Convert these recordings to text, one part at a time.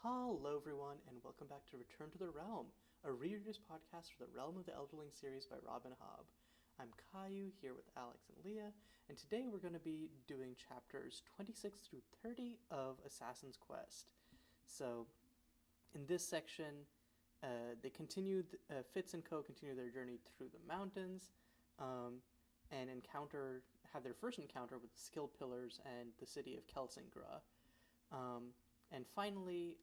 Hello, everyone, and welcome back to Return to the Realm, a reader's podcast for the Realm of the Elderlings series by Robin Hobb. I'm Kayiu here with Alex and Leah, and today we're going to be doing chapters 26 through 30 of Assassin's Quest. So, in this section, Fitz and Co. continue their journey through the mountains, and have their first encounter with the skill pillars and the city of Kelsingra. And finally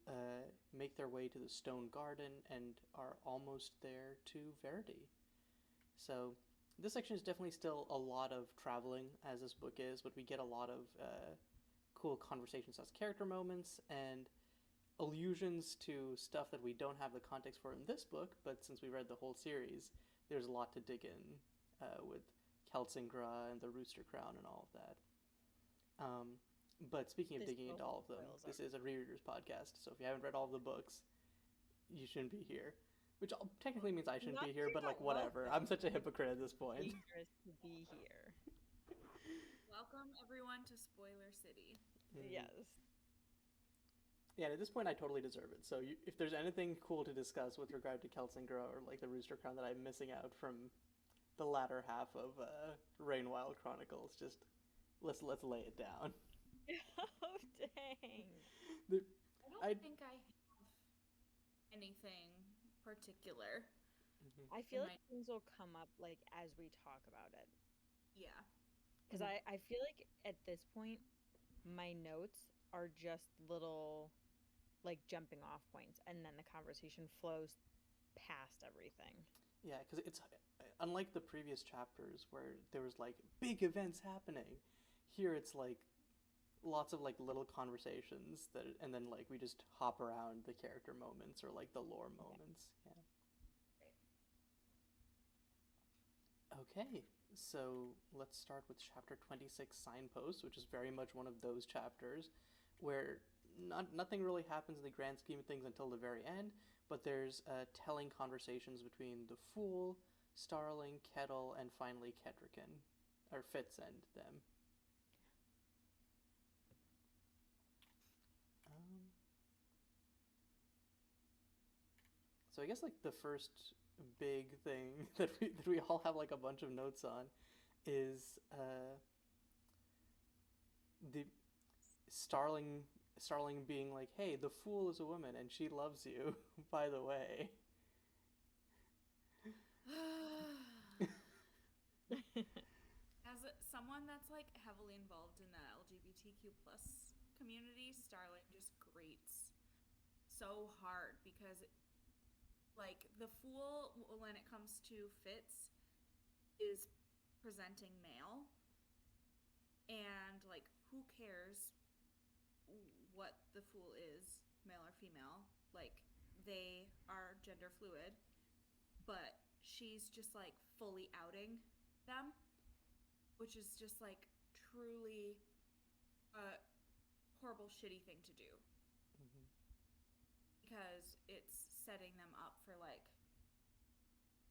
make their way to the Stone Garden and are almost there to Verity. So this section is definitely still a lot of traveling, as this book is, but we get a lot of cool conversations as character moments and allusions to stuff that we don't have the context for in this book, but since we read the whole series, there's a lot to dig in with Kelsingra and the Rooster Crown and all of that. But speaking of This digging into also all of them, spoils this our. is a reader's podcast, so if you haven't read all of the books, you shouldn't be here. Which technically means I shouldn't Not be that here, you're but like not whatever. I'm welcome. such a It's hypocrite at this point. dangerous to be here. Welcome everyone to Spoiler City. Mm. Yes. Yeah, at this point I totally deserve it. So if there's anything cool to discuss with regard to Kelsingra or like the Rooster Crown that I'm missing out from the latter half of Rainwild Chronicles, just let's lay it down. Oh, dang. The, I don't I think I have anything particular I feel in like my things will come up like as we talk about it. yeah. Because I feel like at this point, my notes are just little like jumping off points, and then the conversation flows past everything. Yeah, because it's unlike the previous chapters where there was like big events happening. Here it's like lots of like little conversations that, and then like we just hop around the character moments or like the lore Yeah. moments. Yeah. Right. Okay, so let's start with chapter 26, Signpost, which is very much one of those chapters where nothing really happens in the grand scheme of things until the very end, but there's telling conversations between the Fool, Starling, Kettle, and finally Kedrican, or Fitz and them. Um, so I guess like the first big thing that we all have like a bunch of notes on is the Starling being like, "Hey, the Fool is a woman and she loves you, by the way." As someone that's like heavily involved in the LGBTQ plus community, Starlight just grates so hard because like the fool when it comes to Fitz is presenting male and like who cares what the fool is, male or female? Like they are gender fluid, but she's just like fully outing them, which is just like truly a horrible, shitty thing to do Mm-hmm. because it's setting them up for like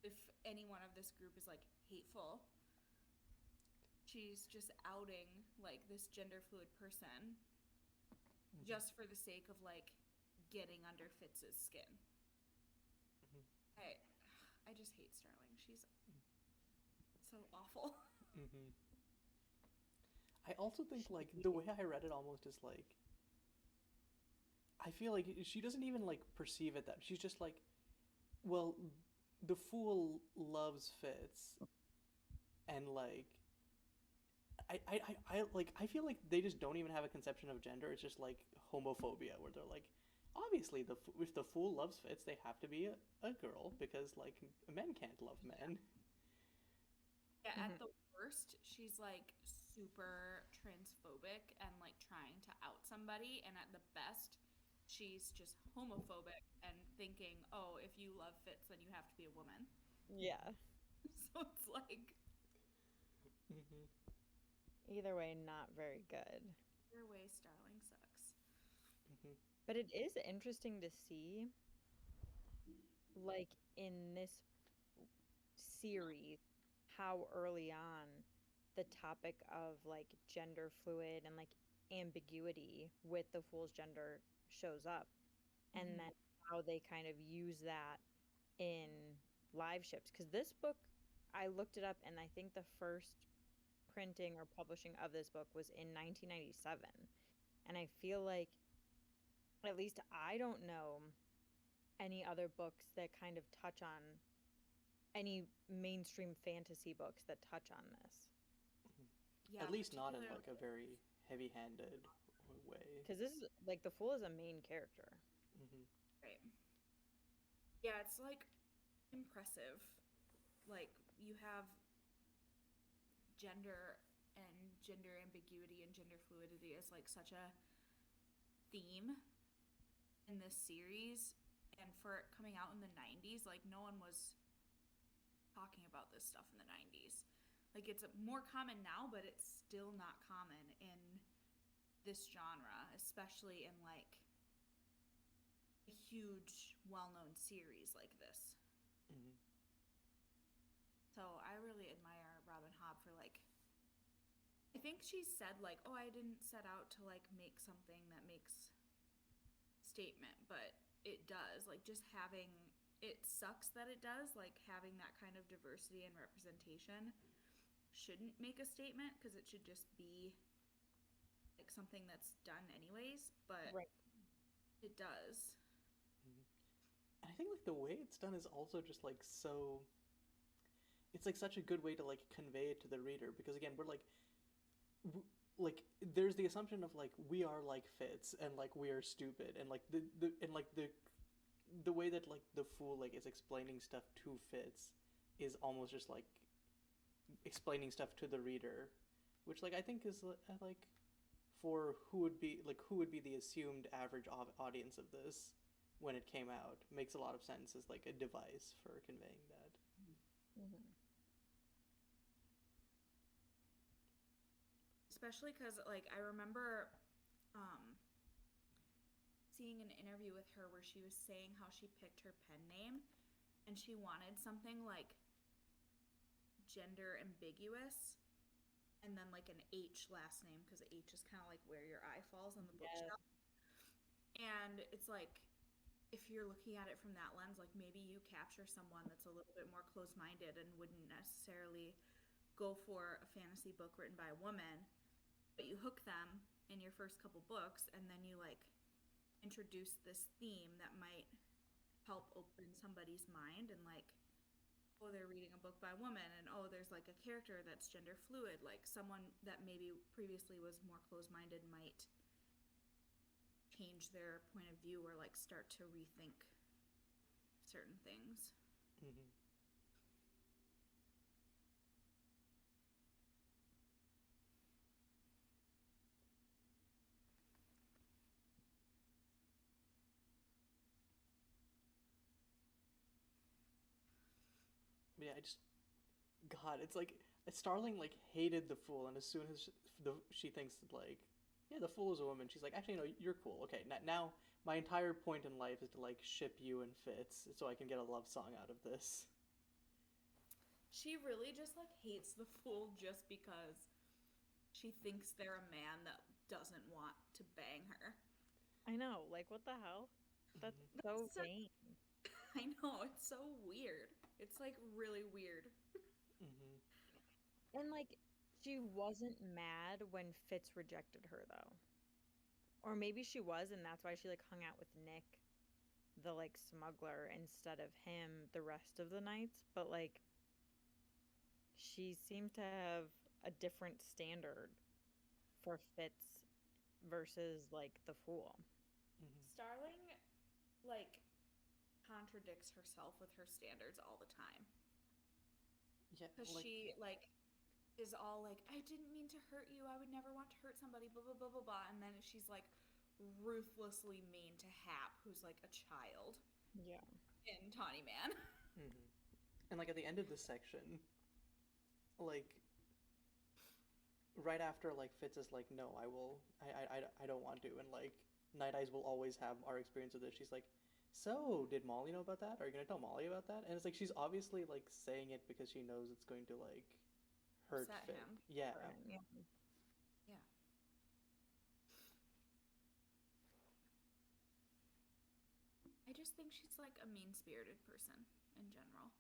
if any one of this group is like hateful, she's just outing like this gender fluid person Mm-hmm. just for the sake of like getting under Fitz's skin. I I just hate Starling. She's so awful. Mm-hmm. I also think like the She- way I read it almost is like I feel like she doesn't even like perceive it that she's just like, well, the Fool loves Fitz, and like I feel like they just don't even have a conception of gender. It's just like homophobia, where they're like, obviously if the Fool loves Fitz, they have to be a girl because like men can't love Yeah. men. Yeah, at Mhm. the worst, she's like super transphobic and like trying to out somebody, and at the best, she's just homophobic and thinking, "Oh, if you love Fitz, then you have to be a woman." Yeah. So it's like Mm-hmm. Either way, not very good. your way, Starling sucks. Mm-hmm. But it is interesting to see, like in this series, how early on the topic of like gender fluid and like ambiguity with the fool's gender shows up. and then how they kind of use that in live ships. Because this book, I looked it up, and I think the first printing or publishing of this book was in 1997. And I feel like, at least I don't know any other books that kind of touch on any mainstream fantasy books that touch on this. Yeah, At least not in particularly- like a very heavy-handed way. Because this is like the Fool is a main character. Right. Yeah, it's like impressive. Like you have gender and gender ambiguity and gender fluidity as like such a theme in this series, and for it coming out in the 90s, like no one was talking about this stuff in the 90s. Like it's more common now, but it's still not common in this genre, especially in like a huge well-known series like this. So I really admire Robin Hobb for like, I think she said like, oh, I didn't set out to like make something that makes statement, but it does. Like just having, it sucks that it does, like having that kind of diversity and representation shouldn't make a statement because it should just be like something that's done anyways, but Right. it does. And I think like the way it's done is also just like so, it's like such a good way to like convey it to the reader, because again we're like like there's the assumption of like we are like Fitz and like we are stupid, and like the way that like the Fool like is explaining stuff to Fitz is almost just like explaining stuff to the reader, which like I think is like for who would be the assumed average audience of this when it came out makes a lot of sense as like a device for conveying that. Especially because like I remember seeing an interview with her where she was saying how she picked her pen name and she wanted something like gender ambiguous and then like an H last name, because H is kind of like where your eye falls on the bookshelf. And it's like, if you're looking at it from that lens, like maybe you capture someone that's a little bit more close-minded and wouldn't necessarily go for a fantasy book written by a woman, but you hook them in your first couple books, and then you like introduce this theme that might help open somebody's mind, and like, oh, they're reading a book by a woman, and oh, there's like a character that's gender fluid, like someone that maybe previously was more close-minded might change their point of view or like start to rethink certain things. Yeah, God, it's like Starling like hated the Fool, and as soon as she thinks that like, yeah, the Fool is a woman, she's like, actually, no, you're cool. Okay, now my entire point in life is to like ship you and Fitz so I can get a love song out of this. She really just like hates the Fool just because she thinks they're a man that doesn't want to bang her. I know, like what the hell? That's so vain. I know, it's so weird. It's like really weird. And like she wasn't mad when Fitz rejected her though. Or maybe she was, and that's why she like hung out with Nick, the like smuggler, instead of him the rest of the nights. But like she seemed to have a different standard for Fitz versus like the Fool. Starling like contradicts herself with her standards all the time. Yeah, Because she like is all like, I didn't mean to hurt you, I would never want to hurt somebody, blah blah blah blah blah, and then she's like ruthlessly mean to Hap, who's like a child. Yeah. In Tawny Man. And like at the end of this section, like right after like Fitz is like, no, I don't want to, and like Night Eyes will always have our experience with this, she's like, so did Molly know about that? Are you gonna tell Molly about that? And it's like she's obviously like saying it because she knows it's going to like hurt Upset Fitz. him. Yeah. Yeah. just think she's like a mean-spirited person in general.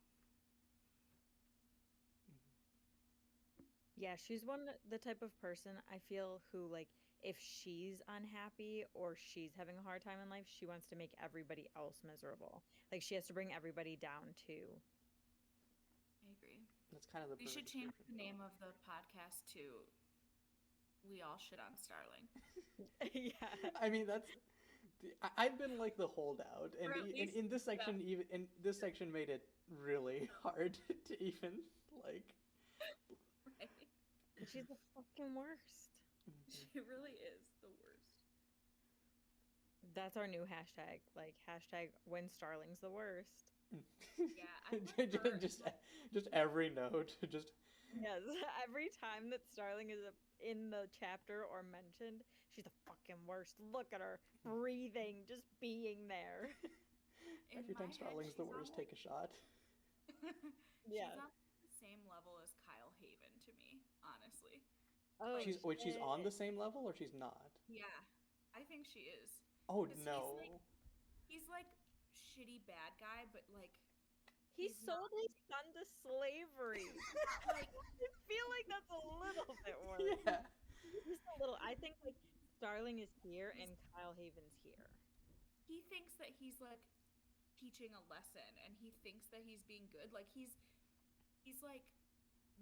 Yeah, she's the type of person I feel who, like, if she's unhappy or she's having a hard time in life, she wants to make everybody else miserable. Like, she has to bring everybody down too. I agree. That's kind of the We should perfect change description. the name of the podcast to We All Shit on Starling. Yeah. I mean, I've been like the holdout, and Or at least in this section, even in this section, made it really hard to even like. Right? She's the fucking worst. She really is the worst. That's our new hashtag. Like, hashtag when Starling's the worst. Yeah, I prefer- just every note, just Yes, every time that Starling is in the chapter or mentioned, she's the fucking worst. Look at her breathing, just being there. in every my time head, Starling's the she's worst, on take a shot. Yeah. She's on the same level as Kyle Haven to me, honestly. Oh, She's on the same level, or she's not? Yeah, I think she is. Oh 'Cause no. He's like shitty bad guy, but like he he's sold his son to slavery. Like, I feel like that's a little bit worse. Yeah. Just a little. I think like Starling is here and Kyle Haven's here. he thinks that he's like teaching a lesson, and he thinks that he's being good. Like he's like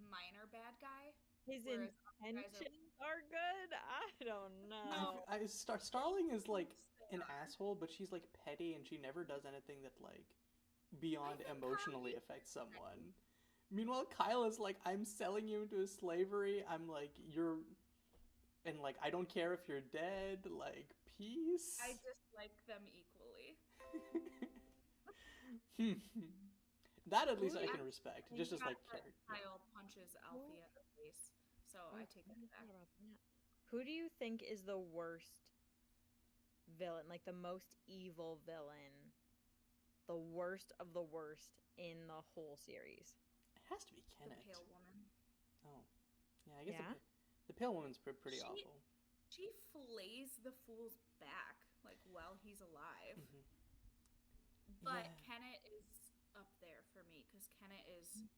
minor bad guy. His whereas other guys intentions are good. I don't know. Starling is like an asshole, but she's like petty, and she never does anything that like beyond I think emotionally Kyle affects someone. Meanwhile, Kyle is like, I'm selling you into slavery. I'm like, you're, and like, I don't care if you're dead. Like, peace. I dislike them equally. That at least I Who can respect. Just as like That character. Kyle punches Alfie in the face, so I take that back. Who do you think is the worst villain? Like the most evil villain? The worst of the worst in the whole series? It has to be The Kenneth. pale woman. Oh, yeah. I guess Yeah? the pale woman's pretty awful. She flays the fool's back like while he's alive. Mhm. But Yeah. Kenneth is up there for me because Kenneth is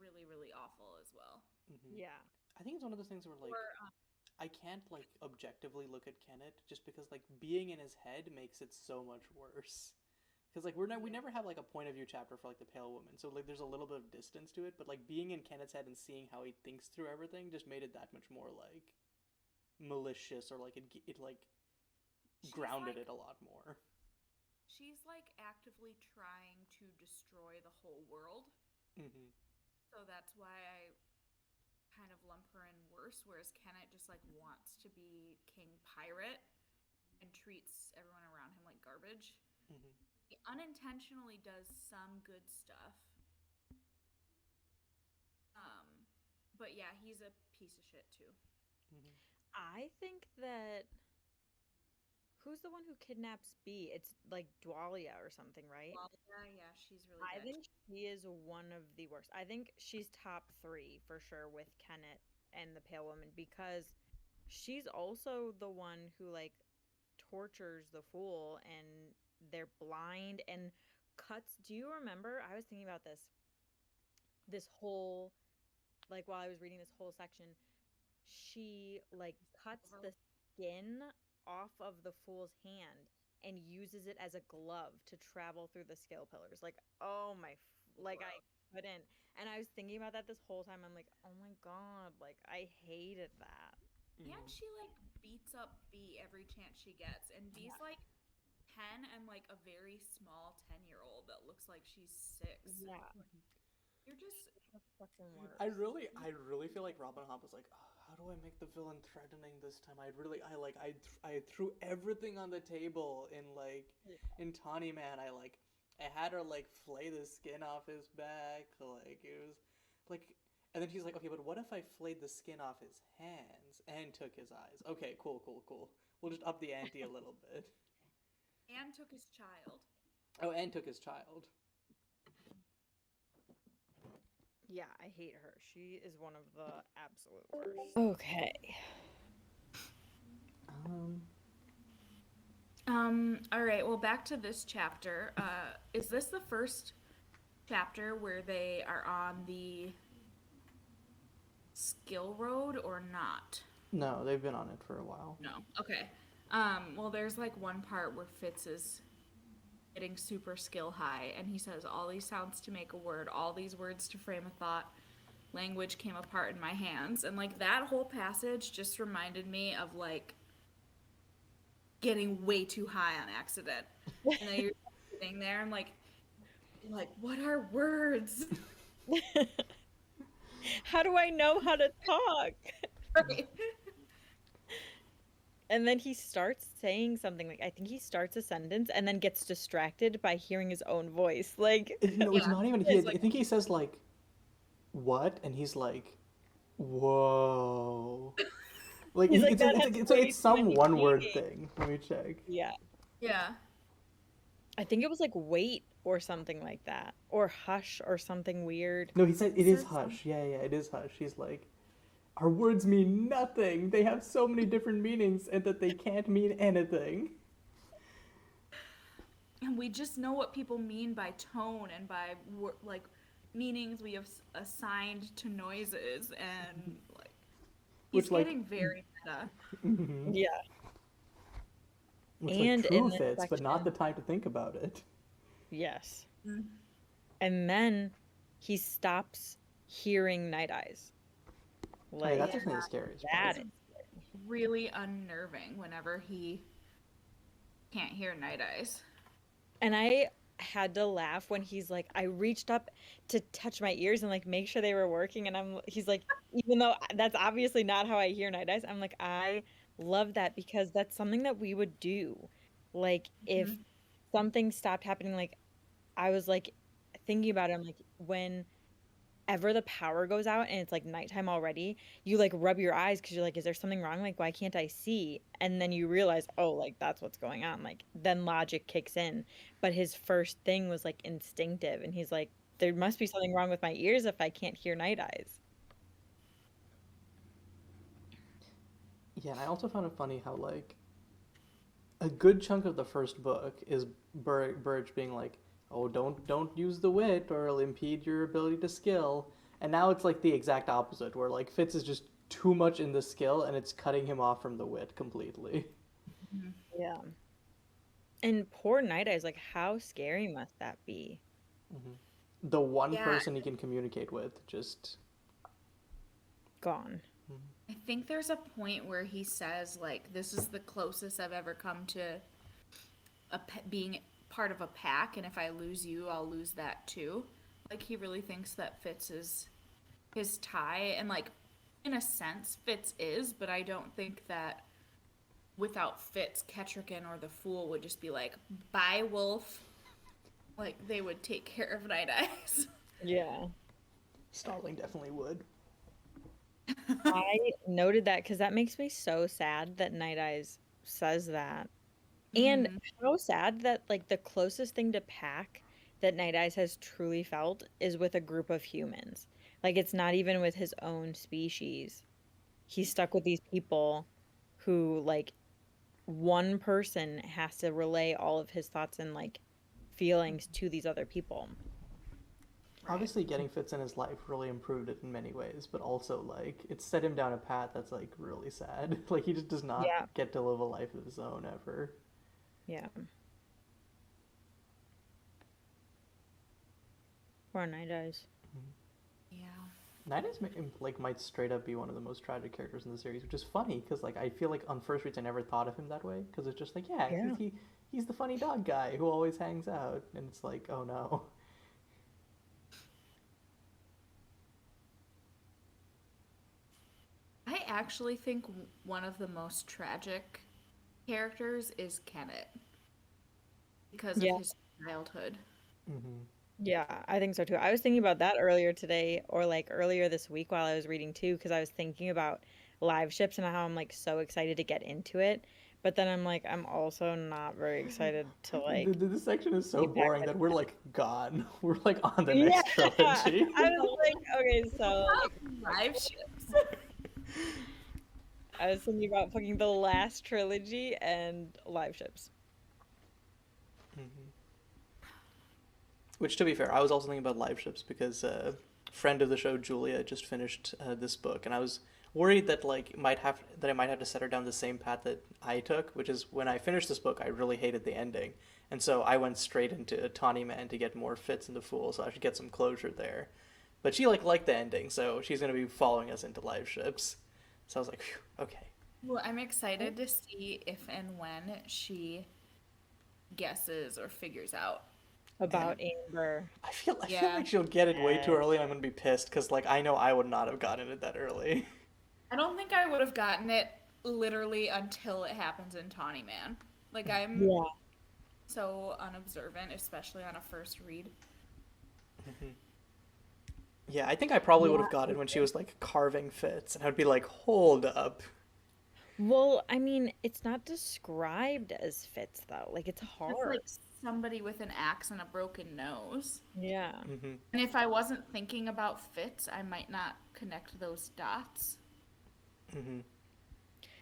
really, really awful as well. Mhm. Yeah. I think it's one of those things where like Or I can't like objectively look at Kenneth just because like being in his head makes it so much worse. Because like we never have like a point of view chapter for like the pale woman, so like there's a little bit of distance to it. But like being in Kenneth's head and seeing how he thinks through everything just made it that much more like malicious, or like it like She's grounded like- it a lot more. she's like actively trying to destroy the whole world. Mm-hmm. So that's why I kind of lump her in worse, whereas Kenneth just like wants to be king pirate and treats everyone around him like garbage. Mm-hmm. He unintentionally does some good stuff. But yeah, he's a piece of shit too. Mm-hmm. I think that who's the one who kidnaps B? It's like Dwalia or something, right? Well, yeah, she's really I bad. think she is one of the worst. I think she's top 3 for sure with Kenneth and the Pale Woman, because she's also the one who like tortures the fool, and they're blind and cuts. Do you remember? I was thinking about this whole, like while I was reading this whole section, she like cuts the skin off of the fool's hand and uses it as a glove to travel through the skill pillars. Like, oh my, like I couldn't. And I was thinking about that this whole time. I'm like, oh my god, like I hated that. And she like beats up B every chance she gets, and B's like 10 and like a very small 10-year-old that looks like she's 6. Yeah. You're just Fucking worse. I really feel like Robin Hobb was like, oh, how do I make the villain threatening this time? I threw everything on the table in in Tawny Man. I had her like flay the skin off his back. Like it was like, and then he's like, okay, but what if I flayed the skin off his hands and took his eyes? Okay, cool. We'll just up the ante a little bit. and took his child. Oh, and took his child. Yeah, I hate her. She is one of the absolute worst. Okay. All right, well, back to this chapter. Is this the first chapter where they are on the skill road or not? No, they've been on it for a while. No. Okay. Well, there's like one part where Fitz is getting super skill high, and he says, all these sounds to make a word, all these words to frame a thought, language came apart in my hands. And like that whole passage just reminded me of like getting way too high on accident. And then you're sitting there and like, what are words? How do I know how to talk? Right. And then he starts saying something, like I think he starts a sentence and then gets distracted by hearing his own voice. Like, No, it's Yeah. not even. It's like- I think he says like, "What?" and he's like, "Whoa." Like He's like, it's, "That it's, has it's, way it's too some many one word meanings." thing. Let me check. yeah. Yeah. I think it was like wait or something like that. Or hush or something weird. No, he said it is Says hush. Yeah, it is hush. He's like, our words mean nothing. They have so many different meanings, and that they can't mean anything. And we just know what people mean by tone and by like meanings we have assigned to noises, and like he's Which, like- getting very meta. Mhm. Yeah. Which And like in true this fits, but not the section- time to think about it. Yes. Mm. And then he stops hearing Night Eyes. Hey, Like, that's Yeah. definitely the scariest that part. is Really unnerving whenever he can't hear Night Eyes. And I had to laugh when he's like, I reached up to touch my ears and like make sure they were working. And he's like, even though that's obviously not how I hear Night Eyes, I'm like, I love that because that's something that we would do. Like, if Mhm. something stopped happening, like, I was like thinking about it, I'm like, whenever the power goes out and it's like nighttime already, you like rub your eyes because you're like, is there something wrong? Like, why can't I see? And then you realize, oh, like that's what's going on. Like, then logic kicks in. But his first thing was like instinctive, and he's like, there must be something wrong with my ears if I can't hear Night Eyes. Yeah, and I also found it funny how like a good chunk of the first book is Burge being like, "Oh, don't use the wit, or it'll impede your ability to skill." And now it's like the exact opposite, where like Fitz is just too much in the skill, and it's cutting him off from the wit completely. Yeah. And poor Night Eyes, like, how scary must that be? The one Yeah. person he can communicate with just Gone. I think there's a point where he says like, "This is the closest I've ever come to being part of a pack, and if I lose you, I'll lose that too." Like he really thinks that Fitz is his tie, and like in a sense, Fitz is, but I don't think that without Fitz, Ketrican or the Fool would just be like, "Bye, Wolf." Like they would take care of Night Eyes. Yeah. Starling definitely would. I noted that because that makes me so sad that Night Eyes says that. And Mhm. how sad that, like, the closest thing to pack that Night Eyes has truly felt is with a group of humans. Like, it's not even with his own species. He's stuck with these people who, like, one person has to relay all of his thoughts and, like, feelings to these other people. Obviously, getting Fitz in his life really improved it in many ways, but also like it set him down a path that's like really sad. Like he just does not Yeah. get to live a life of his own ever. Yeah. Poor Night Eyes. Yeah. Night Eyes like might straight up be one of the most tragic characters in the series, which is funny because like I feel like on first reads I never thought of him that way because it's just like Yeah. he's the funny dog guy who always hangs out, and it's like, oh no. I actually think one of the most tragic characters is Kenneth because Yeah. of his childhood. Yeah, I think so too. I was thinking about that earlier today, or like earlier this week while I was reading too, because I was thinking about live ships and how I'm like so excited to get into it. But then I'm like, I'm also not very excited to like. This section is so be back boring at that we're like gone. We're like on the next trilogy. I was like, okay, so Live ships. I was thinking about fucking the last trilogy and live ships. Mhm. Which, to be fair, I was also thinking about live ships because friend of the show Julia just finished this book, and I was worried that I might have to set her down the same path that I took, which is when I finished this book, I really hated the ending, and so I went straight into Tawny Man to get more fits into Fool, so I should get some closure there. But she liked the ending, so she's gonna be following us into live ships. So I was like, phew, okay. Well, I'm excited to see if and when she guesses or figures out. About Amber. I feel Yeah. like she'll get it way too early, and I'm gonna be pissed because I know I would not have gotten it that early. I don't think I would have gotten it literally until it happens in Tawny Man. I'm Yeah. so unobservant, especially on a first read. Yeah, I think I probably would have got it when she was carving fits, and I'd be like, hold up. Well, I mean, it's not described as fits though. Like it's It's hard. like somebody with an axe and a broken nose. Yeah. And if I wasn't thinking about fits, I might not connect those dots.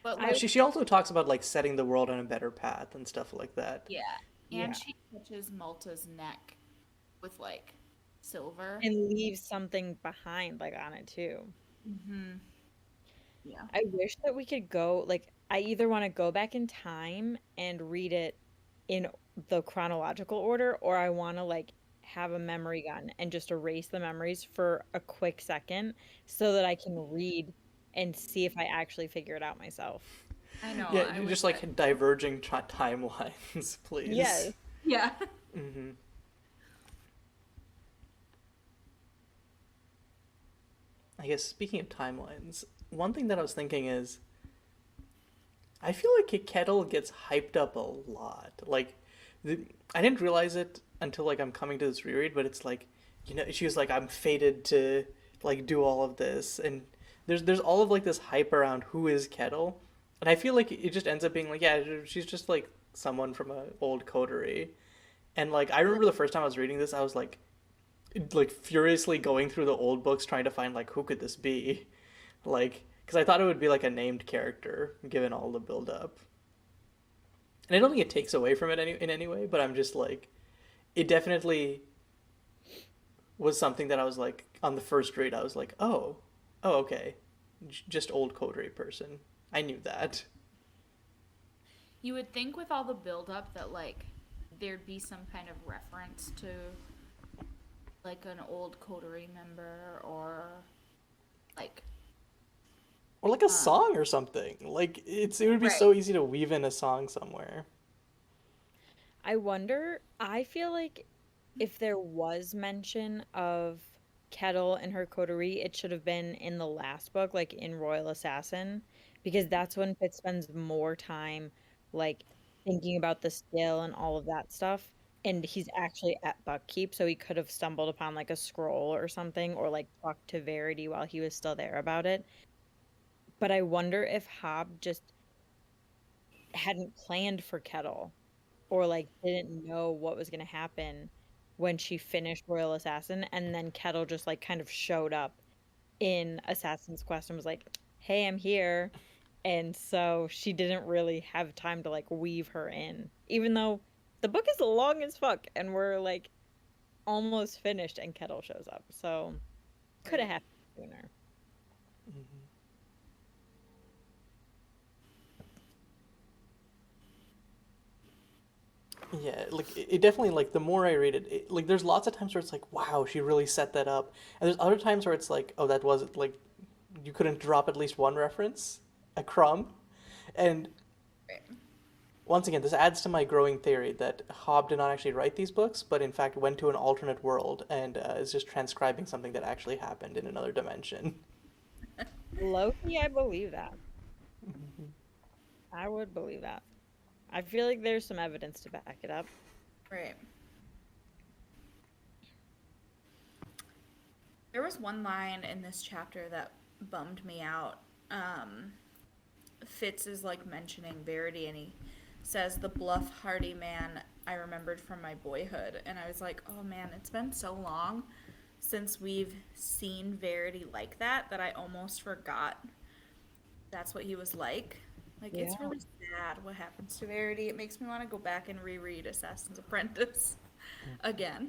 But She also talks about setting the world on a better path and stuff like that. yeah, Yeah. and she touches Malta's neck with silver. And leave something behind on it too. Yeah. I wish that we could go I either want to go back in time and read it in the chronological order, or I want to have a memory gun and just erase the memories for a quick second so that I can read and see if I actually figure it out myself. I know. Yeah, just diverging timelines, please. Yes. Yeah. I guess speaking of timelines, one thing that I was thinking is, I feel like Kettle gets hyped up a lot. I didn't realize it until I'm coming to this reread, but it's she was I'm fated to do all of this, and there's all of this hype around who is Kettle, and I feel like it just ends up being yeah, she's just someone from an old coterie, and I remember the first time I was reading this, I was furiously going through the old books trying to find who could this be, because I thought it would be a named character given all the build up. And I don't think it takes away from it in any way, but I'm just it definitely was something that I was on the first read, I was oh okay, just old coterie person. I knew that. You would think with all the build up that there'd be some kind of reference to an old coterie member or a song or something. It would be so easy to weave in a song somewhere. I wonder, I feel like if there was mention of Kettle and her coterie, it should have been in the last book, in Royal Assassin, because that's when Fitz spends more time thinking about the still and all of that stuff. And he's actually at Buckkeep, so he could have stumbled upon a scroll or something, or talked to Verity while he was still there about it. But I wonder if Hobb just hadn't planned for Kettle, or didn't know what was going to happen when she finished Royal Assassin, and then Kettle just kind of showed up in Assassin's Quest and was like, hey, I'm here. And so she didn't really have time to weave her in, even though the book is long as fuck and we're almost finished and Kettle shows up. So could have happened sooner. Yeah, it definitely, the more I read it, there's lots of times where it's wow, she really set that up, and there's other times where it's oh, that wasn't you couldn't drop at least one reference, a crumb, and once again, this adds to my growing theory that Hobb did not actually write these books, but in fact went to an alternate world and is just transcribing something that actually happened in another dimension. Loki, I believe that. I would believe that. I feel like there's some evidence to back it up. Right. There was one line in this chapter that bummed me out. Fitz is mentioning Verity, and he says, the bluff, hardy man I remembered from my boyhood. And I was oh man, it's been so long since we've seen Verity like that I almost forgot that's what he was like. Like, Yeah. it's really sad what happens to Verity. It makes me want to go back and reread Assassin's Apprentice again.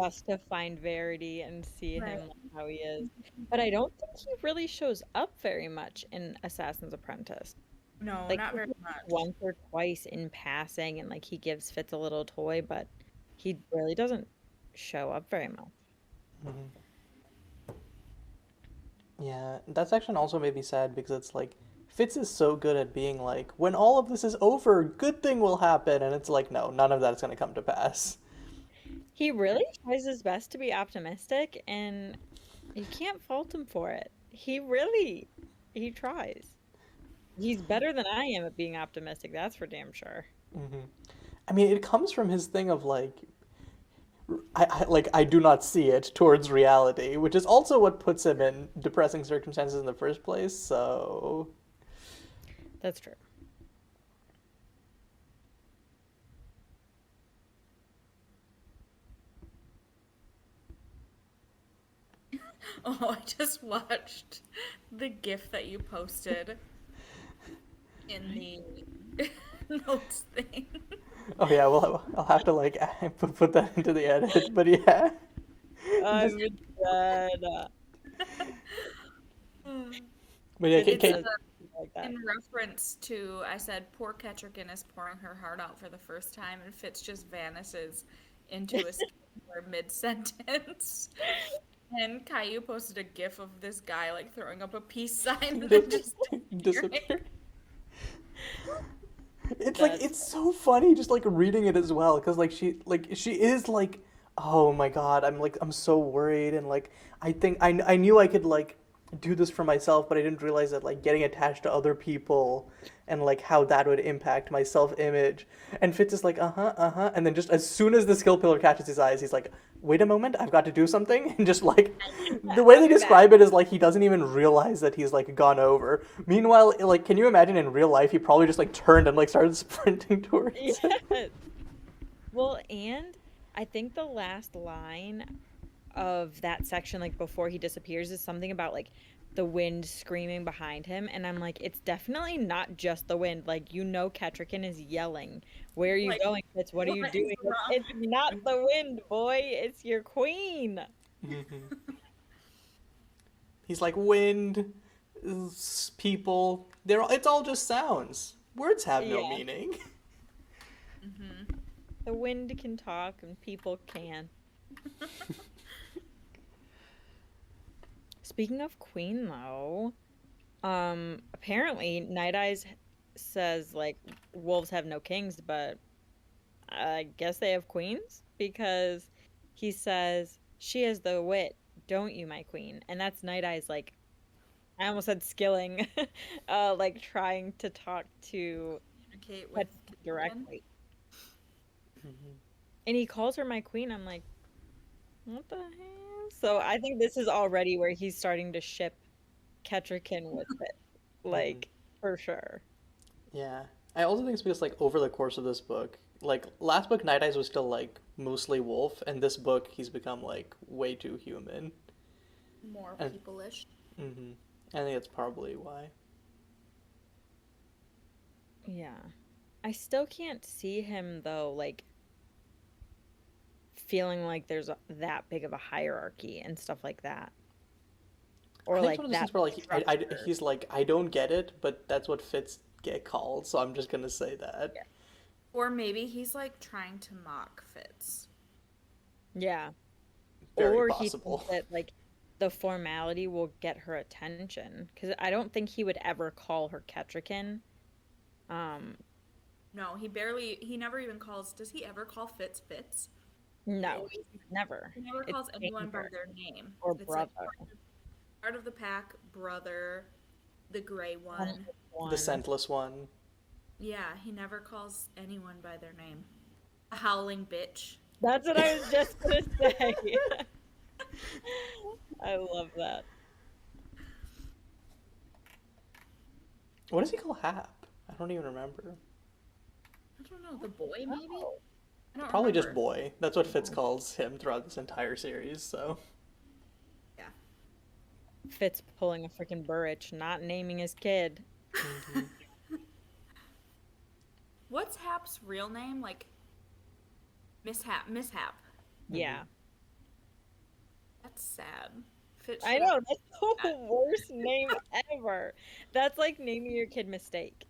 Just to find Verity and see Right. him like, how he is. But I don't think he really shows up very much in Assassin's Apprentice. No, Like not very maybe much. once or twice in passing, and like he gives Fitz a little toy, but he really doesn't show up very much. Mhm. Yeah, that's actually also made me sad because it's like Fitz is so good at being like, when all of this is over, good thing will happen, and it's like, no, none of that is going to come to pass. He really tries his best to be optimistic, and you can't fault him for it. He tries. He's better than I am at being optimistic, that's for damn sure. Hmm. I mean, it comes from his thing of like, I do not see it towards reality, which is also what puts him in depressing circumstances in the first place. So, That's true. Oh, I just watched the GIF that you posted in the notes thing. oh yeah, well, I'll have to like put that into the edit. But yeah, I'm just, dead. but yeah, It's Like that. in reference to, I said, poor Kettricken is pouring her heart out for the first time, and Fitz just vanishes into a mid-sentence. And Kayiu posted a GIF of this guy like throwing up a peace sign and then just disappear. It's That's like it's so funny just like reading it as well because like she is like, oh my god, I'm so worried, and like I think I knew I could like do this for myself, but I didn't realize that like getting attached to other people and like how that would impact my self-image. And Fitz is like, uh-huh, and then just as soon as the skill pillar catches his eyes, he's like, wait a moment, I've got to do something. And just like the way they describe it is like he doesn't even realize that he's like gone over. Meanwhile, like, can you imagine in real life he probably just like turned and like started sprinting towards it? Yes. Well, and I think the last line of that section, like before he disappears, is something about like the wind screaming behind him, and I'm like, it's definitely not just the wind. Like, Kettricken is yelling, "Where are you like, going, Fitz? What are you what is doing?" wrong It's not the wind, boy. It's your queen. Mhm. He's like, wind, people. It's all just sounds. Words have no Yeah. meaning. Mm-hmm. The wind can talk, and people can. Speaking of queen, though, apparently Night Eyes says like wolves have no kings, but I guess they have queens because he says she has the wit, don't you, my queen? And that's Night Eyes like I almost said skilling, like trying to talk to Communicate with Kettricken Kettricken. directly, Mhm. and he calls her my queen. I'm like, what the hell? So I think this is already where he's starting to ship Kettricken with it, like for sure. Yeah. I also think it's because like over the course of this book, like last book Night Eyes was still like mostly wolf, and this book he's become like way too human. More And people-ish. I think that's probably why. Yeah. I still can't see him though, like feeling like there's that big of a hierarchy and stuff like that. Or I think like it's one of those that things where like structure. he's like, I don't get it, but that's what fits get called, so I'm just gonna say that. Yeah. Or maybe he's like trying to mock Fitz. Yeah. Very Or he possible. thinks that like the formality will get her attention, because I don't think he would ever call her Kettricken. No, he never even calls, does he ever call Fitz Fitz? No, Always, never. he never It's calls anyone by Danger their name. or It's brother. like part of the pack, brother, the gray one. The One. scentless one. Yeah, he never calls anyone by their name. A howling bitch. That's what I was just gonna say. I love that. What does he call Hap? I don't even remember. I don't know, the boy maybe? I don't Probably remember. just boy. That's what Fitz calls him throughout this entire series, so. Yeah. Fitz pulling a freaking Burrich, not naming his kid. Mhm. What's Hap's real name? Like, Mishap. Yeah. That's sad. Fitz I should've- know, that's the worst name ever. That's like naming your kid Mistake.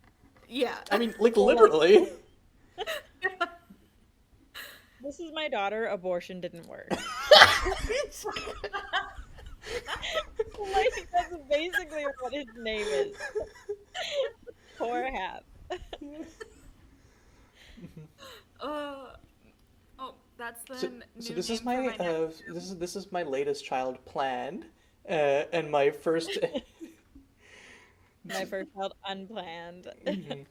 Yeah. I mean, like, literally. This is my daughter, abortion didn't work. Like, that's basically what his name is. Poor Hap. That's the So new this name is my for my next this is my latest child planned, and my first. My first child unplanned. Mhm.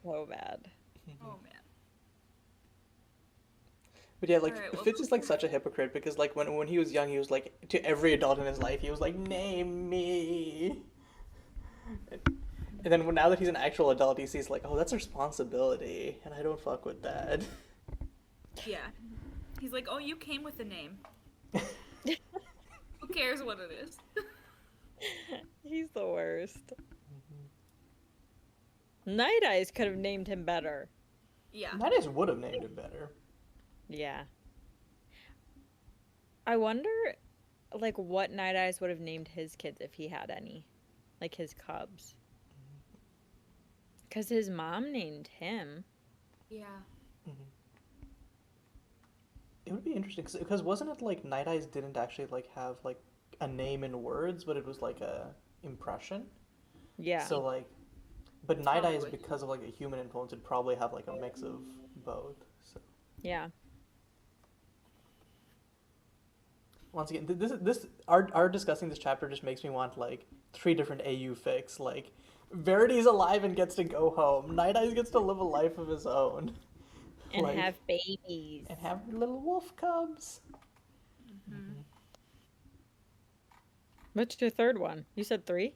So bad. Oh man. But yeah, like Alright, well, Fitz is like such a hypocrite because like when he was young, he was like to every adult in his life, he was like, "Name me." And then now that he's an actual adult, he sees like, "Oh, that's a responsibility," and I don't fuck with that. Yeah. He's like, oh, you came with a name. Who cares what it is? He's the worst. Night Eyes could have named him better. Yeah. Night Eyes would have named him better. Yeah. I wonder, like, what Night Eyes would have named his kids if he had any. Like, his cubs. Because his mom named him. Yeah. It would be interesting because wasn't it like Night Eyes didn't actually like have like a name in words, but it was like a impression. Yeah. So like, but Night Eyes, Probably. because of like a human influence, would probably have like a mix of both. So Yeah. once again, this our discussing this chapter just makes me want like 3 different AU fics. Like, Verity's alive and gets to go home. Night Eyes gets to live a life of his own. And Like, have babies. and have little wolf cubs. Mm-hmm. What's your third one? You said 3?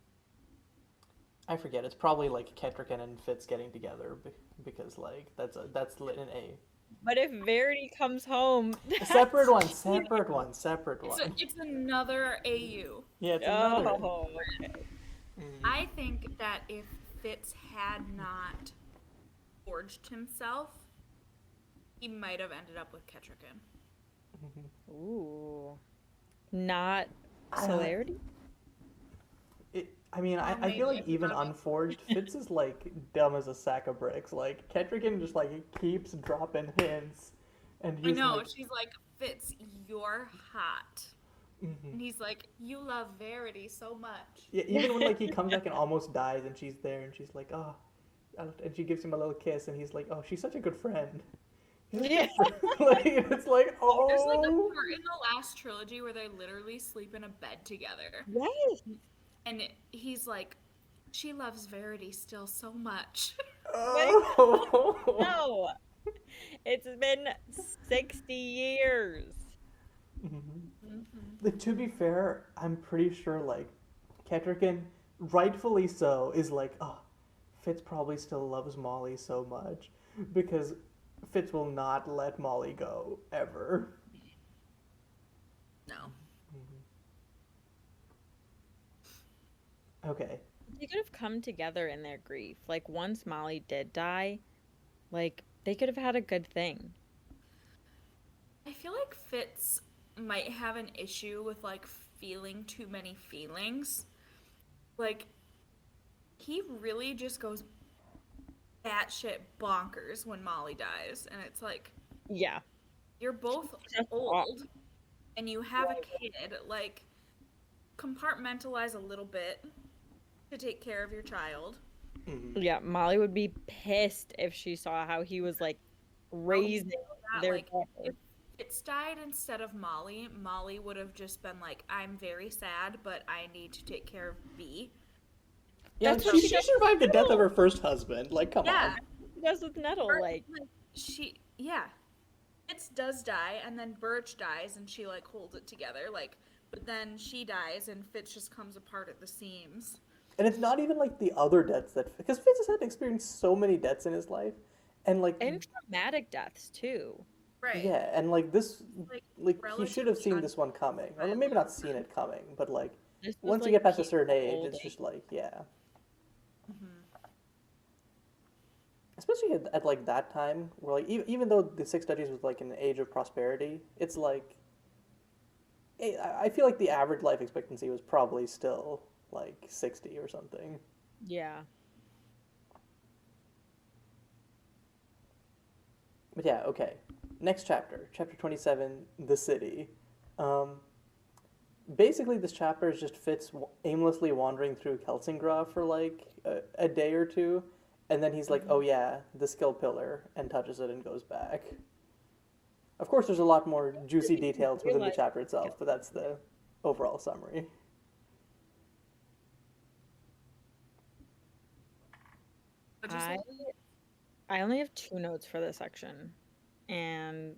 I forget. It's probably like Ketrican and Fitz getting together because like that's lit in A. But if Verity comes home, A separate one, that's- separate one, separate one. It's another AU. Yeah, it's another. Oh, okay. Mhm. I think that if Fitz had not forged himself, he might have ended up with Ketrican. Mhm. Ooh. Not Uh, celerity? I mean, I Maybe feel like it's even not- unforged, Fitz is like dumb as a sack of bricks. Like Ketrican just like keeps dropping hints, and I he's know. like, She's like, Fitz, you're hot. mhm. And he's like, you love Verity so much. Yeah, even when like he comes back and almost dies, and she's there, and she's like, oh, and she gives him a little kiss, and he's like, oh, she's such a good friend. He's like, Yeah. like, it's like, oh. There's like a part in the last trilogy where they literally sleep in a bed together. Yes. And he's like, she loves Verity still so much. Oh. No. It's been 60 years. Mhm. Mm-hmm. Like, to be fair, I'm pretty sure like Ketrican, rightfully so, is like, oh, Fitz probably still loves Molly so much because Fitz will not let Molly go ever. No. Okay. They could have come together in their grief. Like, once Molly did die, like, they could have had a good thing. I feel like Fitz might have an issue with like feeling too many feelings. Like, he really just goes batshit bonkers when Molly dies, and it's like, Yeah. you're both That's old and you have a kid. Like, compartmentalize a little bit to take care of your child. Mhm. Yeah, Molly would be pissed if she saw how he was, like, raising That, their like, daughter. if Fitz died instead of Molly, Molly would have just been like, I'm very sad, but I need to take care of B. Yeah, That's she, what she she does survived the death of too. her first husband. Like, come Yeah. on. She does with Nettle, Birch, like, Fitz does die, and then Birch dies, and she like holds it together, like. But then she dies, and Fitz just comes apart at the seams. And it's not even like the other deaths that because Fitz has had to experience so many deaths in his life, and like and traumatic deaths, too. Right. yeah, and like this, Like, like he should have relatively seen this one coming, or maybe not seen it coming, but like This was, once you like, get past a peak certain age, old it's just like yeah. Mm-hmm. especially at like that time, where like even though the Six Duchies was like an age of prosperity, it's like I feel like the average life expectancy was probably still like 60 or something. Yeah. But yeah, okay. Next chapter, chapter 27, the city. Um, Basically, this chapter is just Fitz aimlessly wandering through Kelsingra for like a day or two, and then he's like, "Oh yeah, the skill pillar," and touches it and goes back. Of course, there's a lot more juicy details within the chapter itself, but that's the overall summary. I only have 2 notes for this section, and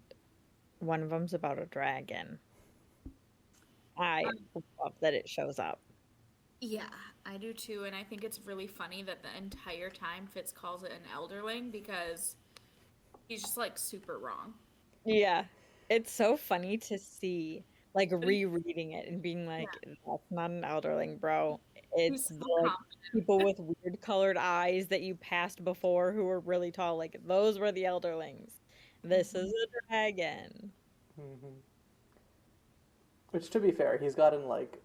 one of them's about a dragon. I love that it shows up. Yeah, I do too, and I think it's really funny that the entire time Fitz calls it an elderling because he's just like super wrong. Yeah, it's so funny to see, like rereading it and being like, "That's not an elderling, bro. It's He's so like people with weird colored eyes that you passed before who were really tall. Like those were the elderlings. This is a dragon." Mm-hmm. Which, to be fair, he's gotten like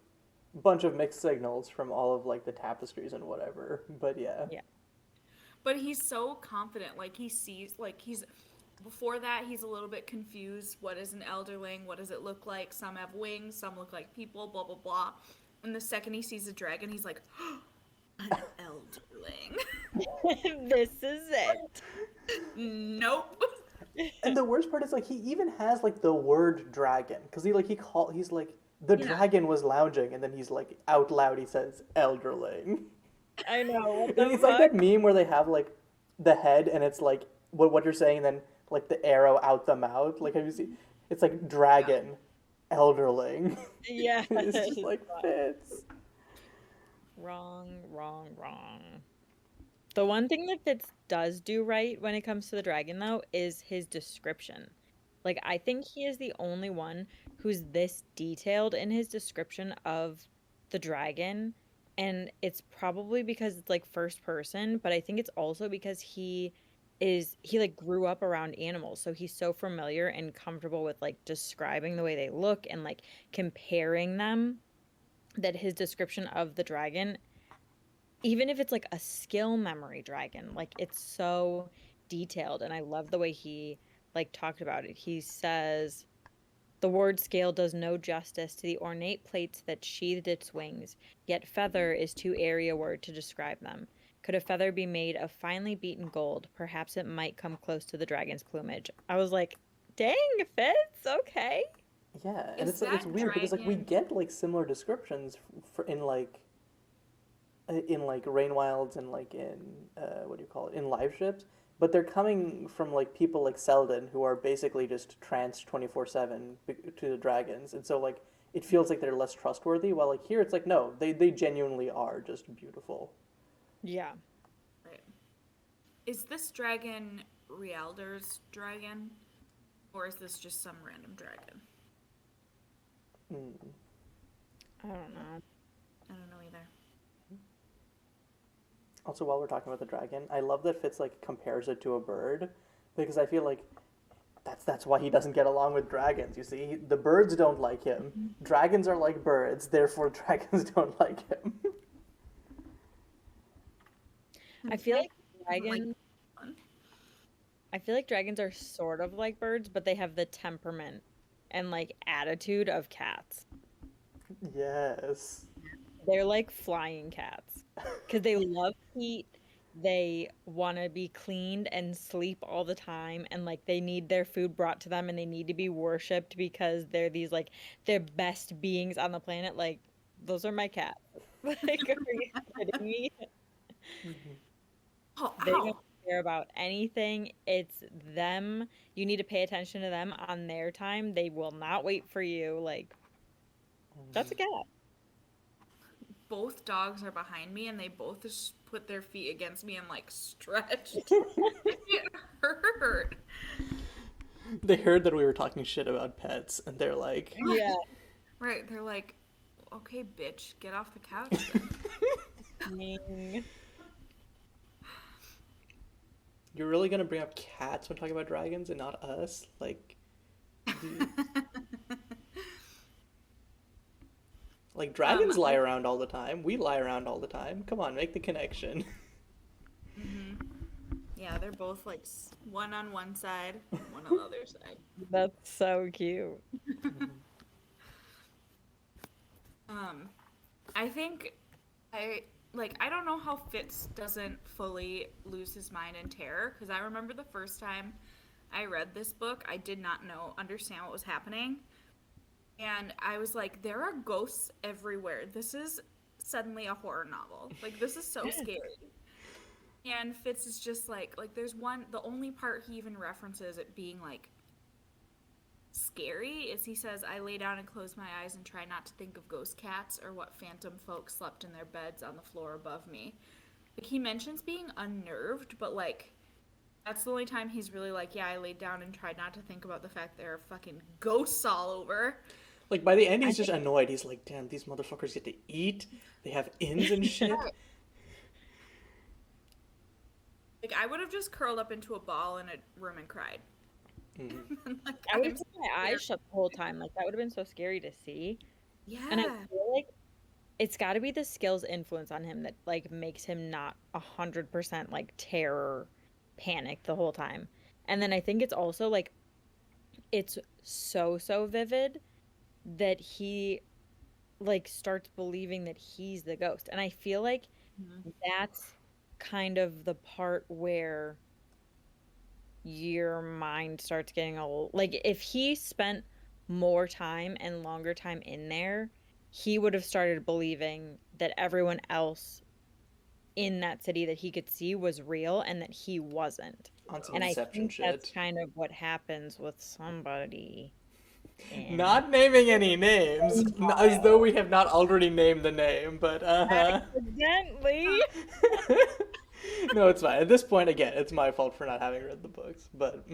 a bunch of mixed signals from all of like the tapestries and whatever. But yeah. Yeah. But he's so confident. Like he sees, like he's before that he's a little bit confused. What is an elderling? What does it look like? Some have wings, some look like people. Blah blah blah. And the second he sees a dragon, he's like, an elderling. This is it. Nope. And the worst part is like he even has like the word dragon because he's like the dragon was lounging, and then he's like out loud he says elderling. I know. It's like that meme where they have like the head and it's like what you're saying, and then like the arrow out the mouth. Like have you seen? It's like dragon, elderling. Yeah. It's just like Fitz. Wrong. The one thing that Fitz does do right when it comes to the dragon, though, is his description. Like, I think he is the only one who's this detailed in his description of the dragon. And it's probably because it's like first person, but I think it's also because he like grew up around animals, so he's so familiar and comfortable with like describing the way they look and like comparing them, that his description of the dragon, even if it's like a skill memory dragon, like it's so detailed. And I love the way he like talked about it. He says, "The word scale does no justice to the ornate plates that sheathed its wings, yet feather is too airy a word to describe them. Could a feather be made of finely beaten gold, perhaps it might come close to the dragon's plumage." I was like, dang, Fitz, okay. Yeah, and it's weird because like we get like similar descriptions in like Rain Wilds and like in what do you call it, in live ships, but they're coming from like people like Selden who are basically just tranced 24/7 to the dragons, and so like it feels like they're less trustworthy. While like here it's like no, they genuinely are just beautiful. Yeah. Right. Is this dragon Rialder's dragon, or is this just some random dragon? I don't know. I don't know either. Also, while we're talking about the dragon, I love that Fitz like compares it to a bird, because I feel like that's why he doesn't get along with dragons. You see, the birds don't like him. Dragons are like birds, therefore dragons don't like him. I feel like dragons are sort of like birds, but they have the temperament and like attitude of cats. Yes. They're like flying cats because they love heat. They want to be cleaned and sleep all the time, and like they need their food brought to them, and they need to be worshipped because they're these like they're best beings on the planet. Like those are my cats. Like, are you kidding me? They don't care about anything. It's them. You need to pay attention to them on their time. They will not wait for you. Like, that's a cat. Both dogs are behind me, and they both just put their feet against me and like stretched. It hurt. They heard that we were talking shit about pets, and they're like, yeah, right. They're like, okay, bitch, get off the couch. You're really gonna bring up cats when talking about dragons and not us? Like, like dragons lie around all the time. We lie around all the time. Come on, make the connection. Mm-hmm. Yeah, they're both like one on one side, one on the other side. That's so cute. I think I don't know how Fitz doesn't fully lose his mind in terror, because I remember the first time I read this book, I did not understand what was happening. And I was like, there are ghosts everywhere. This is suddenly a horror novel. Like, this is so scary. And Fitz is just like there's one, the only part he even references it being like scary is he says, I lay down and close my eyes and try not to think of ghost cats or what phantom folk slept in their beds on the floor above me. Like, he mentions being unnerved, but like, that's the only time he's really like, yeah, I laid down and tried not to think about the fact there are fucking ghosts all over. Like, by the end, he's just annoyed. He's like, damn, these motherfuckers get to eat. They have inns and shit. Like, I would have just curled up into a ball in a room and cried. Mm-hmm. Like, I would have kept my eyes shut the whole time. Like, that would have been so scary to see. Yeah. And I feel like it's got to be the skills influence on him that like makes him not 100% like terror panic the whole time. And then I think it's also like it's so vivid that he like starts believing that he's the ghost. And I feel like that's kind of the part where your mind starts getting old. Like, if he spent more time and longer time in there, he would have started believing that everyone else in that city that he could see was real and that he wasn't. On some And I Inception think shit. that's kind of what happens with somebody. Not naming any names, as though we have not already named the name, but Accidentally. No, it's fine. At this point, again, it's my fault for not having read the books, but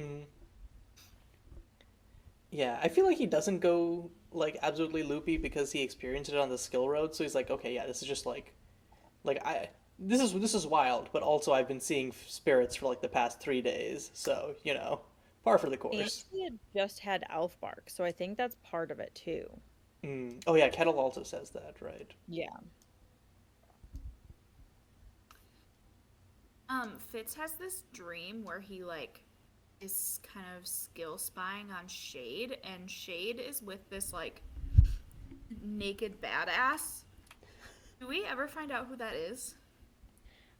yeah, I feel like he doesn't go like absolutely loopy because he experienced it on the skill road, so he's like, okay, yeah, this is just like this is wild, but also I've been seeing spirits for like the past 3 days, so you know, par for the course. And he had just had elf bark, so I think that's part of it too. Oh yeah, Kettle also says that, right? Yeah. Fitz has this dream where he like is kind of skill spying on Shade, and Shade is with this like naked badass. Do we ever find out who that is?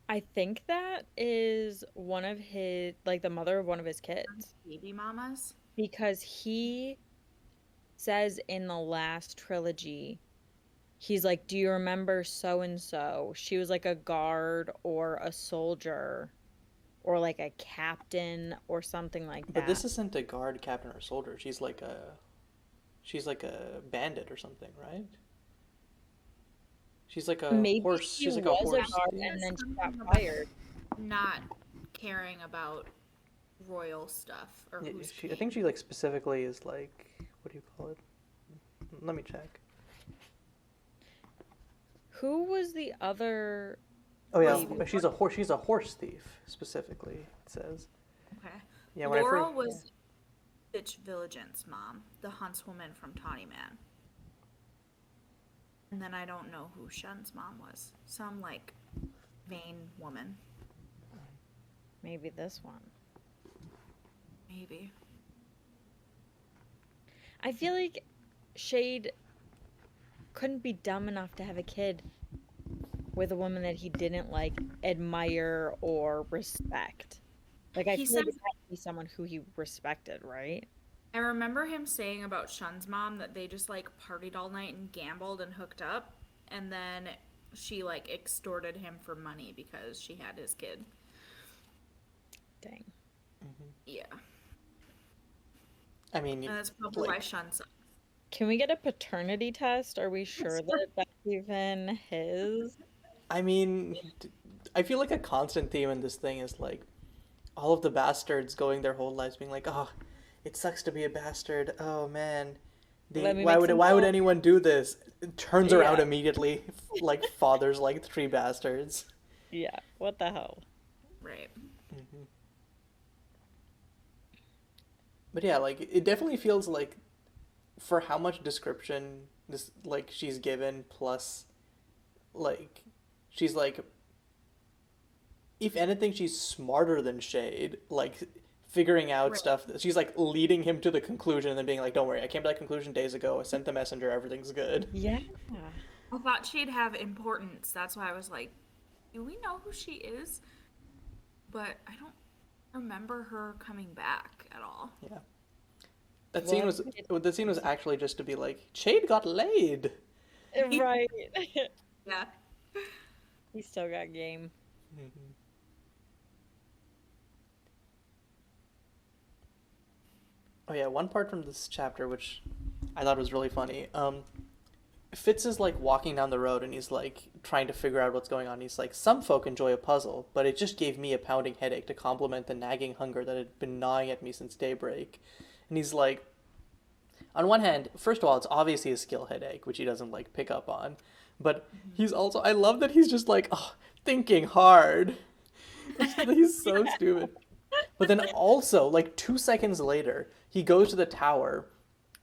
I think that is one of his, like the mother of one of his kids. Baby mamas? Because he says in the last trilogy, he's like, do you remember so and so? She was like a guard or a soldier or like a captain or something like that. But this isn't a guard, captain, or soldier. She's like a bandit or something, right? She's like a Maybe horse. she She's like was a horse. guard and then she got fired. Not caring about royal stuff or Yeah, who's I think she like specifically is like, what do you call it? Let me check. Who was the other? Oh yeah, lady? she's a horse. She's a horse thief specifically. It says. Okay. Yeah, when Laurel I was Bitch Vigilant's mom, the huntswoman from Tawny Man. And then I don't know who Shun's mom was. Some like vain woman. Maybe this one. Maybe. I feel like Shade couldn't be dumb enough to have a kid with a woman that he didn't like admire or respect. Like, I He feel like said- it had to be someone who he respected, right? I remember him saying about Shun's mom that they just like partied all night and gambled and hooked up, and then she like extorted him for money because she had his kid. Dang. Yeah. I mean, And that's probably like- why Shun sucks. Can we get a paternity test? Are we sure that that's even his? I mean, I feel like a constant theme in this thing is like all of the bastards going their whole lives being like, oh, it sucks to be a bastard. Oh man, Let me why make would some why would milk." anyone do this? It turns around Yeah. immediately, like fathers like 3 bastards. Yeah. What the hell? Right. But yeah, like it definitely feels like for how much description this like she's given, plus like she's like if anything she's smarter than Shade, like figuring out Right. stuff that she's like leading him to the conclusion and then being like, don't worry, I came to that conclusion days ago, I sent the messenger, everything's good. Yeah. I thought she'd have importance. That's why I was like, do we know who she is? But I don't remember her coming back at all. Yeah. That scene was actually just to be like, Shade got laid. Right. Yeah. He still got game. Mhm. Oh yeah, one part from this chapter which I thought was really funny. Fitz is like walking down the road and he's like trying to figure out what's going on. He's like, some folk enjoy a puzzle, but it just gave me a pounding headache to complement the nagging hunger that had been gnawing at me since daybreak. And he's like, on one hand, first of all, it's obviously a skill headache, which he doesn't like pick up on. But he's also, I love that he's just like, oh, thinking hard. He's so stupid. But then also, like 2 seconds later, he goes to the tower,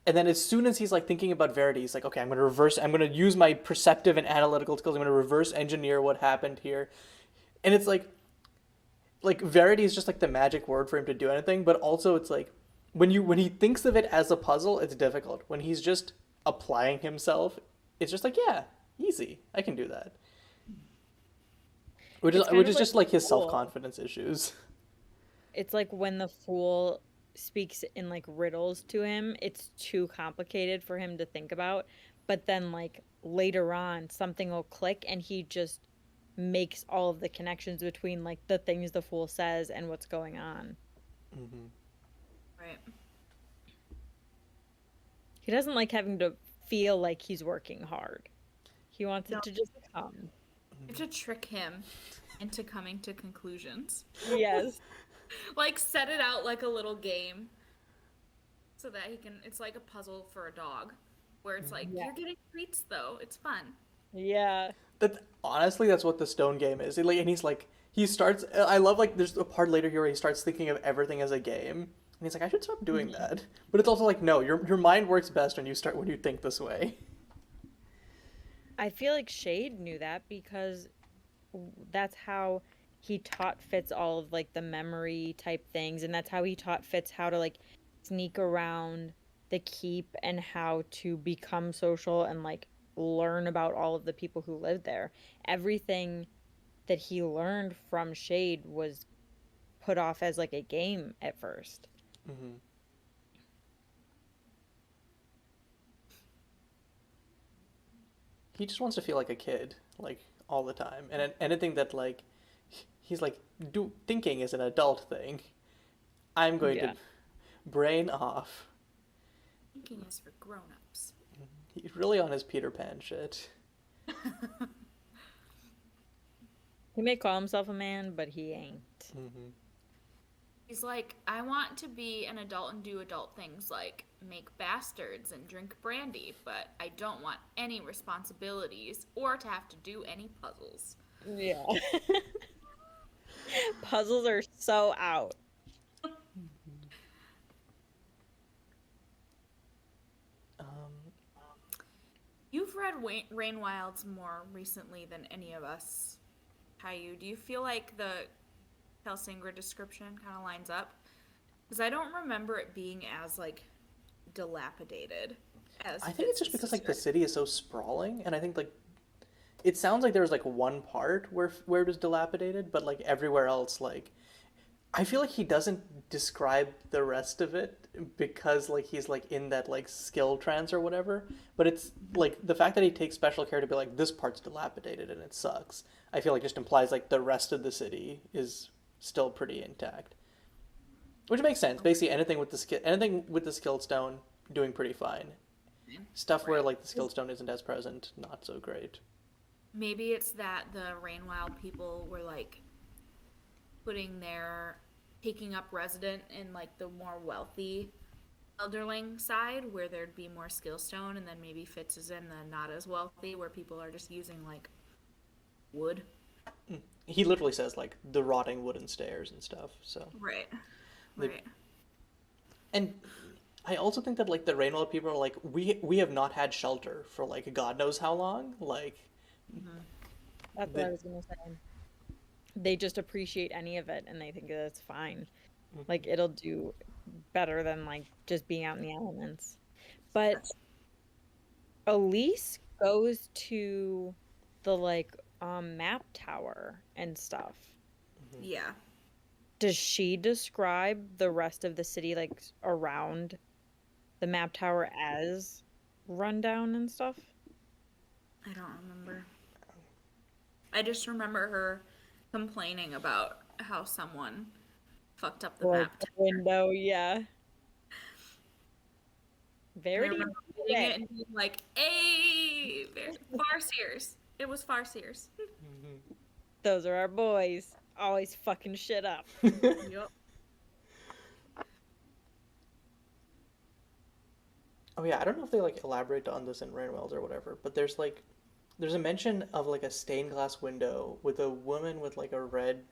and then as soon as he's like thinking about Verity, he's like, okay, I'm gonna use my perceptive and analytical skills. I'm gonna reverse engineer what happened here, and it's like Verity is just like the magic word for him to do anything. But also, it's like when he thinks of it as a puzzle, it's difficult. When he's just applying himself, it's just like, yeah, easy, I can do that. Which is just like his self-confidence issues. It's like when the fool speaks in like riddles to him, it's too complicated for him to think about. But then like later on, something will click and he just makes all of the connections between like the things the fool says and what's going on. Mm-hmm. Right. He doesn't like having to feel like he's working hard. He wants it to just come. You have to trick him into coming to conclusions. Yes. Like set it out like a little game so that he can, it's like a puzzle for a dog where it's like, Yeah. you're getting treats though, it's fun. Yeah. Honestly, that's what the stone game is. And he's like, he starts. I love like there's a part later here where he starts thinking of everything as a game, and he's like, I should stop doing that. But it's also like, no, your mind works best when you think this way. I feel like Shade knew that because that's how he taught Fitz all of like the memory type things, and that's how he taught Fitz how to like sneak around the keep and how to become social and like learn about all of the people who live there. Everything that he learned from Shade was put off as like a game at first. Mm-hmm. He just wants to feel like a kid, like all the time, and anything that like he's like thinking is an adult thing. I'm going to brain off. Thinking is for grown-ups. He's really on his Peter Pan shit. He may call himself a man, but he ain't. Mm-hmm. He's like, I want to be an adult and do adult things like make bastards and drink brandy, but I don't want any responsibilities or to have to do any puzzles. Yeah. Puzzles are so out. You've read Rain Wilds more recently than any of us, Kayiu. Do you feel like the Kelsingra description kind of lines up? Because I don't remember it being as like dilapidated as. I think it's just because like the city is so sprawling, and I think like it sounds like there was like one part where it was dilapidated, but like everywhere else, like I feel like he doesn't describe the rest of it because like he's like in that like skill trance or whatever. But it's like the fact that he takes special care to be like this part's dilapidated and it sucks. I feel like just implies like the rest of the city is still pretty intact, which makes sense. Basically, anything with the skill stone doing pretty fine. Stuff where like the skill stone isn't as present, not so great. Maybe it's that the Rainwild people were like taking up resident in like the more wealthy Elderling side where there'd be more skill stone, and then maybe Fitz is in the not as wealthy where people are just using like wood. He literally says like the rotting wooden stairs and stuff. So Right. They- Right. And I also think that like the Rainwell people are like we have not had shelter for like God knows how long. Like Mm-hmm. That's what I was gonna say. They just appreciate any of it and they think that it's fine. Like it'll do better than like just being out in the elements. But Elise goes to the like map tower and stuff. Yeah. Does she describe the rest of the city like around the map tower as rundown and stuff? I don't remember. I just remember her complaining about how someone fucked up the map. The window, yeah. Very I remember reading it and being like, "Hey, Farseers." It was Farseers. Those are our boys. Always fucking shit up. Yep. Oh yeah, I don't know if they like elaborate on this in Rainwells or whatever, but there's a mention of like a stained glass window with a woman with like a red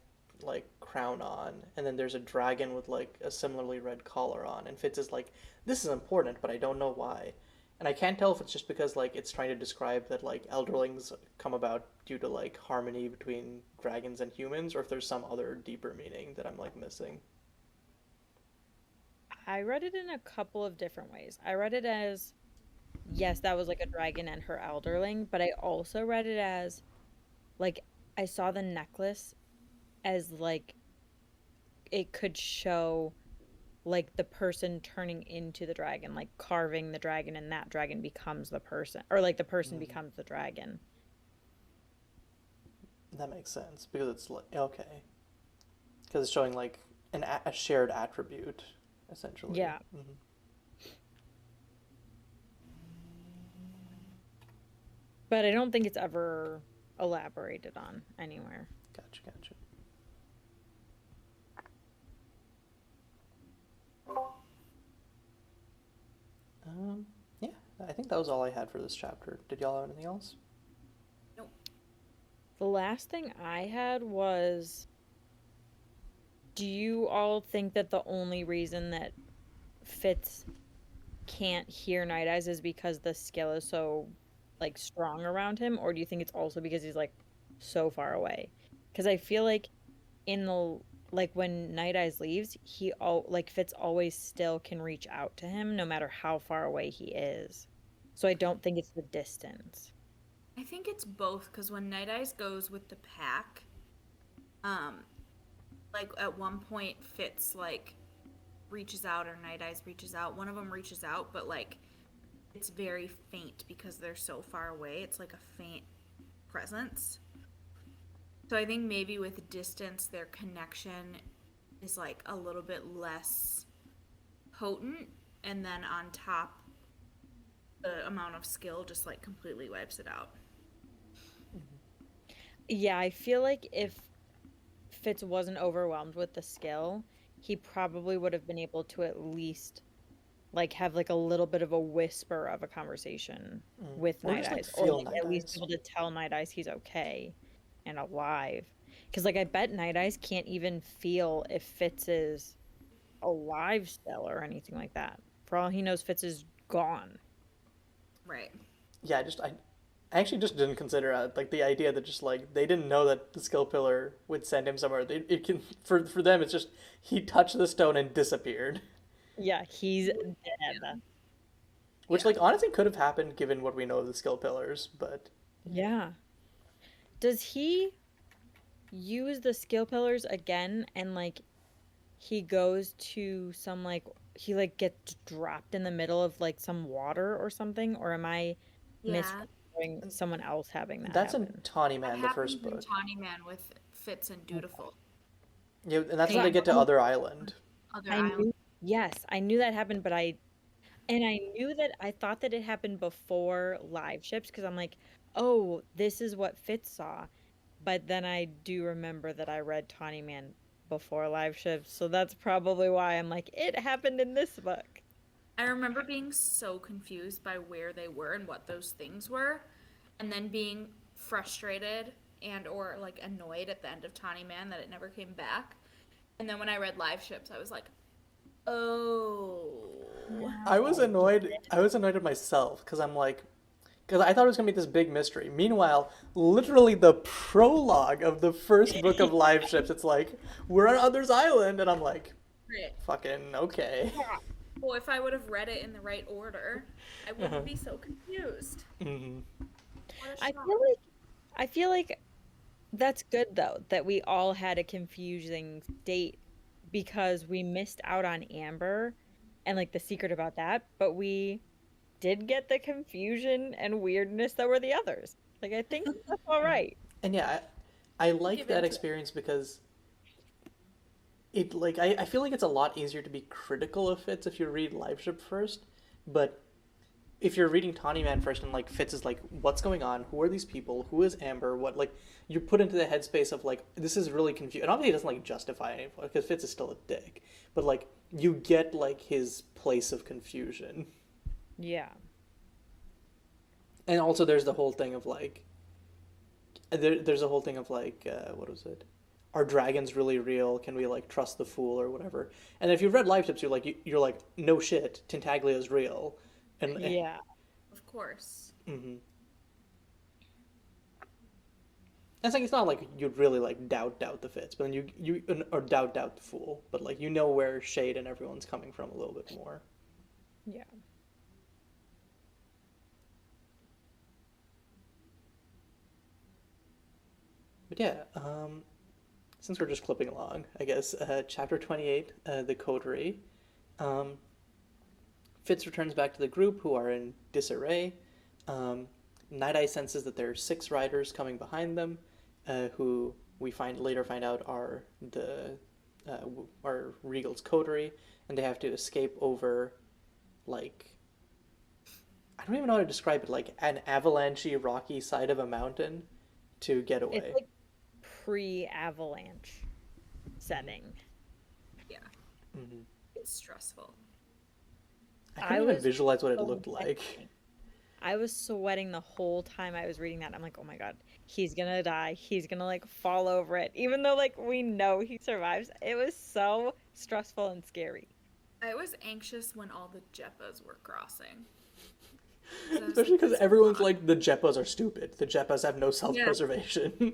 like crown on, and then there's a dragon with like a similarly red collar on, and Fitz is like, this is important, but I don't know why. And I can't tell if it's just because like it's trying to describe that like elderlings come about due to like harmony between dragons and humans, or if there's some other deeper meaning that I'm like missing. I read it in a couple of different ways. I read it as, yes, that was like a dragon and her elderling, but I also read it as, like, I saw the necklace as, like, it could show, like, the person turning into the dragon, like, carving the dragon, and that dragon becomes the person, or, like, the person becomes the dragon. That makes sense, because it's like, okay. Because it's showing, like, a shared attribute, essentially. Yeah. Mm-hmm. But I don't think it's ever elaborated on anywhere. Gotcha. Yeah, I think that was all I had for this chapter. Did y'all have anything else? Nope. The last thing I had was, do you all think that the only reason that Fitz can't hear Night Eyes is because the skill is so like strong around him, or do you think it's also because he's like so far away? Because I feel like in the like when Night Eyes leaves, Fitz always still can reach out to him no matter how far away he is. So I don't think it's the distance. I think it's both, because when Night Eyes goes with the pack, like at one point Fitz like reaches out, or Night Eyes reaches out. One of them reaches out, but like it's very faint because they're so far away. It's like a faint presence. So I think maybe with distance, their connection is like a little bit less potent, and then on top, the amount of skill just like completely wipes it out. Yeah, I feel like if Fitz wasn't overwhelmed with the skill, he probably would have been able to at least like have like a little bit of a whisper of a conversation with Or Night just, like, Eyes, or feel like Night at least Eyes. be able to tell Night Eyes he's okay and alive. Because like I bet Night Eyes can't even feel if Fitz is alive still or anything like that. For all he knows, Fitz is gone. Right. Yeah, I actually just didn't consider like the idea that just like they didn't know that the skill pillar would send him somewhere. It can for them it's just he touched the stone and disappeared. Yeah, he's dead. Which like honestly could have happened given what we know of the skill pillars, but Yeah. Does he use the skill pillars again and like he goes to some like he like gets dropped in the middle of like some water or something, or am I misremembering someone else having that that's happen? in Tawny Man, the That first happens in book. Tawny Man with Fitz and Dutiful. Yeah, and that's when they get to Other Island. Yes, I knew that happened, but I knew that I thought that it happened before live ships because I'm like, oh, this is what Fitz saw. But then I do remember that I read Tawny Man before live ships, so that's probably why I'm like, it happened in this book. I remember being so confused by where they were and what those things were, and then being frustrated and or like annoyed at the end of Tawny Man that it never came back. And then when I read live ships, I was like, oh, I was annoyed. I was annoyed at myself because I thought it was gonna be this big mystery. Meanwhile, literally the prologue of the first book of Live Ships, it's like we're on Other's Island, and I'm like, Right. fucking okay. Well, if I would have read it in the right order, I wouldn't be so confused. Mm-hmm. What a I shock. feel like that's good though that we all had a confusing date because we missed out on Amber and like the secret about that, but we did get the confusion and weirdness that were the others. Like I think that's all right. And yeah, I like Give that into it. experience because I feel like it's a lot easier to be critical of Fitz if you read Live Ship first, but if you're reading Tawny Man first and like Fitz is like, what's going on? Who are these people? Who is Amber? What like you're put into the headspace of like this is really confusing. And obviously, he doesn't like justify anything because Fitz is still a dick, but like you get like his place of confusion. Yeah. And also, there's the whole thing of like, there's a whole thing of like, what was it? Are dragons really real? Can we like trust the fool or whatever? And if you've read Live Tips, you're like, no shit, Tintaglia is real, and Yeah. Of course. Mm-hmm. It's like it's not like you'd really like doubt the Fitz, but then you or doubt the fool, but like you know where Shade and everyone's coming from a little bit more. Yeah. But yeah, since we're just clipping along, I guess chapter 28, the coterie. Fitz returns back to the group, who are in disarray. Night Eye senses that there are 6 riders coming behind them, who we later find out are are Regal's coterie, and they have to escape over, like, I don't even know how to describe it, like an avalanchy, rocky side of a mountain to get away. It's like pre-avalanche setting. Yeah. Mm-hmm. It's stressful. I couldn't even was visualize what it so looked like. sweating. I was sweating the whole time I was reading that. I'm like, oh my god, he's gonna die. He's gonna like fall over it. Even though like we know he survives, it was so stressful and scary. I was anxious when all the Jeppas were crossing. 'Cause I was Especially like, because "This is everyone's not-" like, the Jeppas are stupid. The Jeppas have no self-preservation.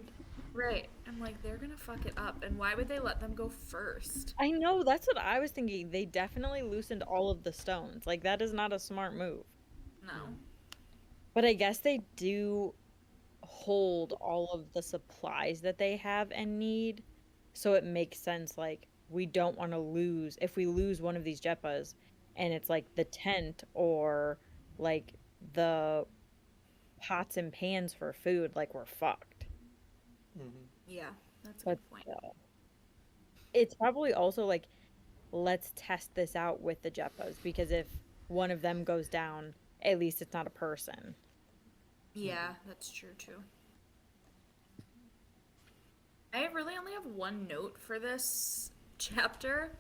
Right. I'm like, they're gonna fuck it up, and why would they let them go first? I know, that's what I was thinking. They definitely loosened all of the stones. Like that is not a smart move. No. But I guess they do hold all of the supplies that they have and need. So it makes sense. Like, we don't want to lose. If we lose one of these Jeppas and it's like the tent or like the pots and pans for food, like we're fucked. Mm-hmm. Yeah, that's a But good point. it's probably also like, let's test this out with the Jeppas because if one of them goes down, at least it's not a person. Yeah, that's true too. I really only have one note for this chapter,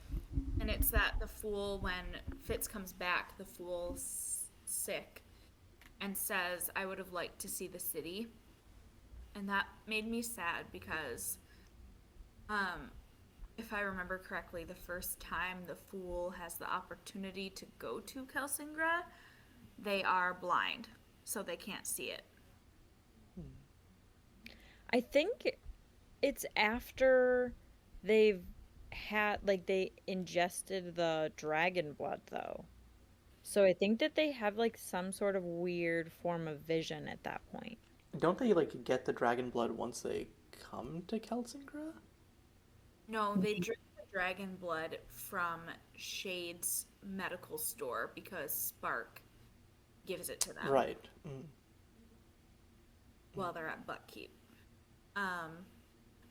and it's that the fool, when Fitz comes back, the fool's sick and says, I would have liked to see the city. And that made me sad because, if I remember correctly, the first time the fool has the opportunity to go to Kelsingra, they are blind, so they can't see it. I think it's after they've had, like, they ingested the dragon blood, though. So I think that they have, like, some sort of weird form of vision at that point. Don't they like get the dragon blood once they come to Kelsingra? No, they drink the dragon blood from Shade's medical store because Spark gives it to them Right. Mm. while they're at Buttkeep.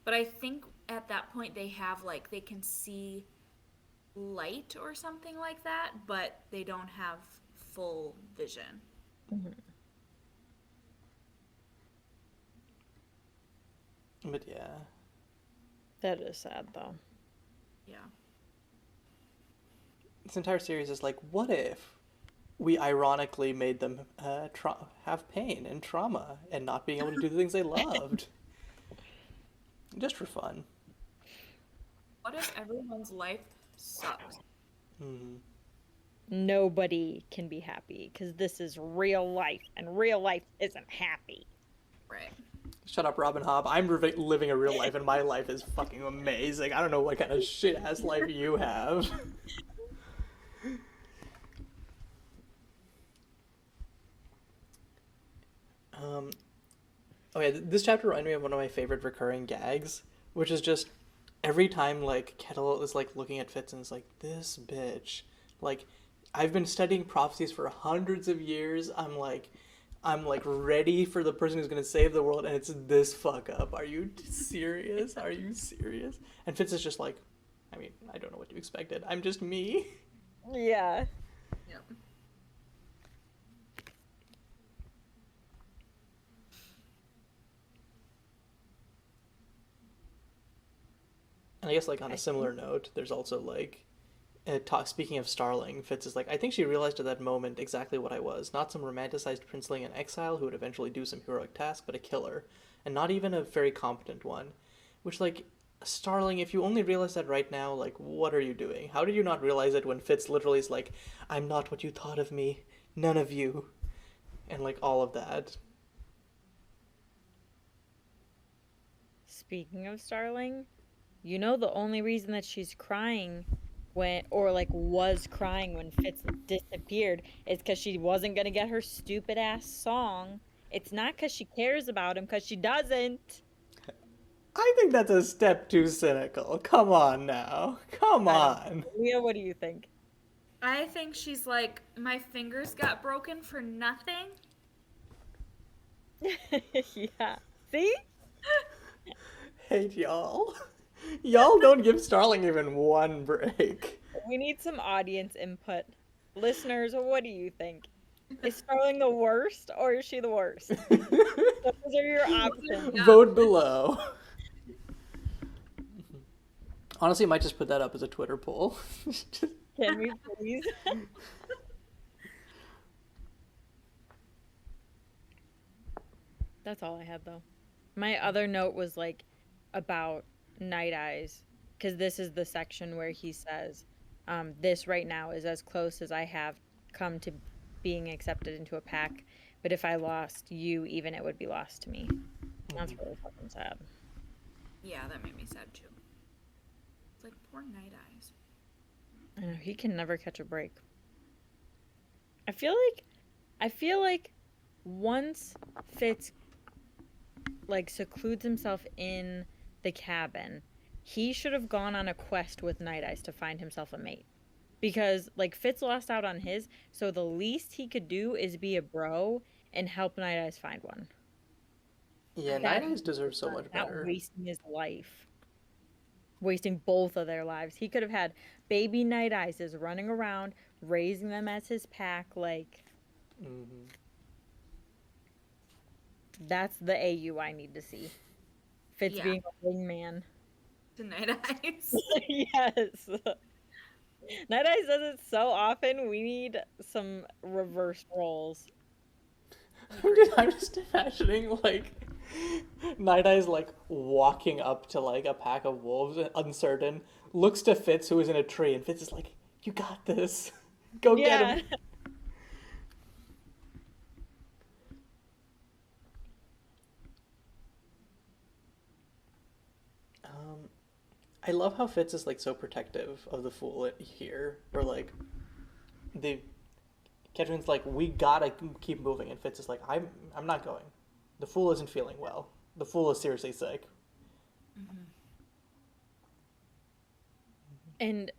But I think at that point they have like they can see light or something like that, but they don't have full vision. But yeah. That is sad, though. Yeah. This entire series is like, what if we ironically made them have pain and trauma and not being able to do the things they loved? Just for fun. What if everyone's life sucks? Mm-hmm. nobody can be happy because this is real life, and real life isn't happy. Right. Shut up, Robin Hobb. I'm living a real life, and my life is fucking amazing. I don't know what kind of shit-ass life you have. Okay, this chapter reminded me of one of my favorite recurring gags, which is just every time, like, Kettle is, like, looking at Fitz and is like, this bitch. Like, I've been studying prophecies for hundreds of years. I'm like ready for the person who's gonna save the world, and it's this fuck up. Are you serious? Are you serious? And Fitz is just like, I mean, I don't know what you expected. I'm just me. Yeah. Yep. And I guess, like, on a similar note, there's also, like, speaking of Starling, Fitz is like, I think she realized at that moment exactly what I was. Not some romanticized princeling in exile who would eventually do some heroic task, but a killer. And not even a very competent one. Which, like, Starling, if you only realize that right now, like, what are you doing? How did you not realize it when Fitz literally is like, I'm not what you thought of me. None of you. And, like, all of that. Speaking of Starling, you know the only reason that she's crying when, or like was crying when Fitz disappeared, is because she wasn't gonna get her stupid ass song. It's not because she cares about him, because she doesn't. I think that's a step too cynical. Come on now. Come on. Leah, what do you think? I think she's like, my fingers got broken for nothing. Yeah. See? Hate y'all. Y'all don't give Starling even one break. We need some audience input. Listeners, what do you think? Is Starling the worst, or is she the worst? Those are your options. Vote below. Honestly, I might just put that up as a Twitter poll. Can we please? That's all I had, though. My other note was like about Night Eyes, because this is the section where he says, this right now is as close as I have come to being accepted into a pack, but if I lost you, even it would be lost to me. That's really fucking sad. Yeah, that made me sad too. It's like, poor Night Eyes. I know, he can never catch a break. I feel like once Fitz like secludes himself in the cabin, he should have gone on a quest with Night Eyes to find himself a mate. Because like Fitz lost out on his, so the least he could do is be a bro and help Night Eyes find one. Yeah, Night Eyes deserves so much better. Not wasting his life. Wasting both of their lives. He could have had baby Night Eyes running around, raising them as his pack, like. Mm-hmm. That's the AU I need to see. Fitz being a wingman. To Night Eyes. Yes. Night Eyes does it so often. We need some reverse roles. I'm just imagining, like, Night Eyes, like, walking up to, like, a pack of wolves, uncertain, looks to Fitz, who is in a tree, and Fitz is like, you got this. Go get him. I love how Fitz is, like, so protective of the Fool here, or, like, the Ketrin's like, we gotta keep moving, and Fitz is like, I'm not going. The Fool isn't feeling well. The Fool is seriously sick. And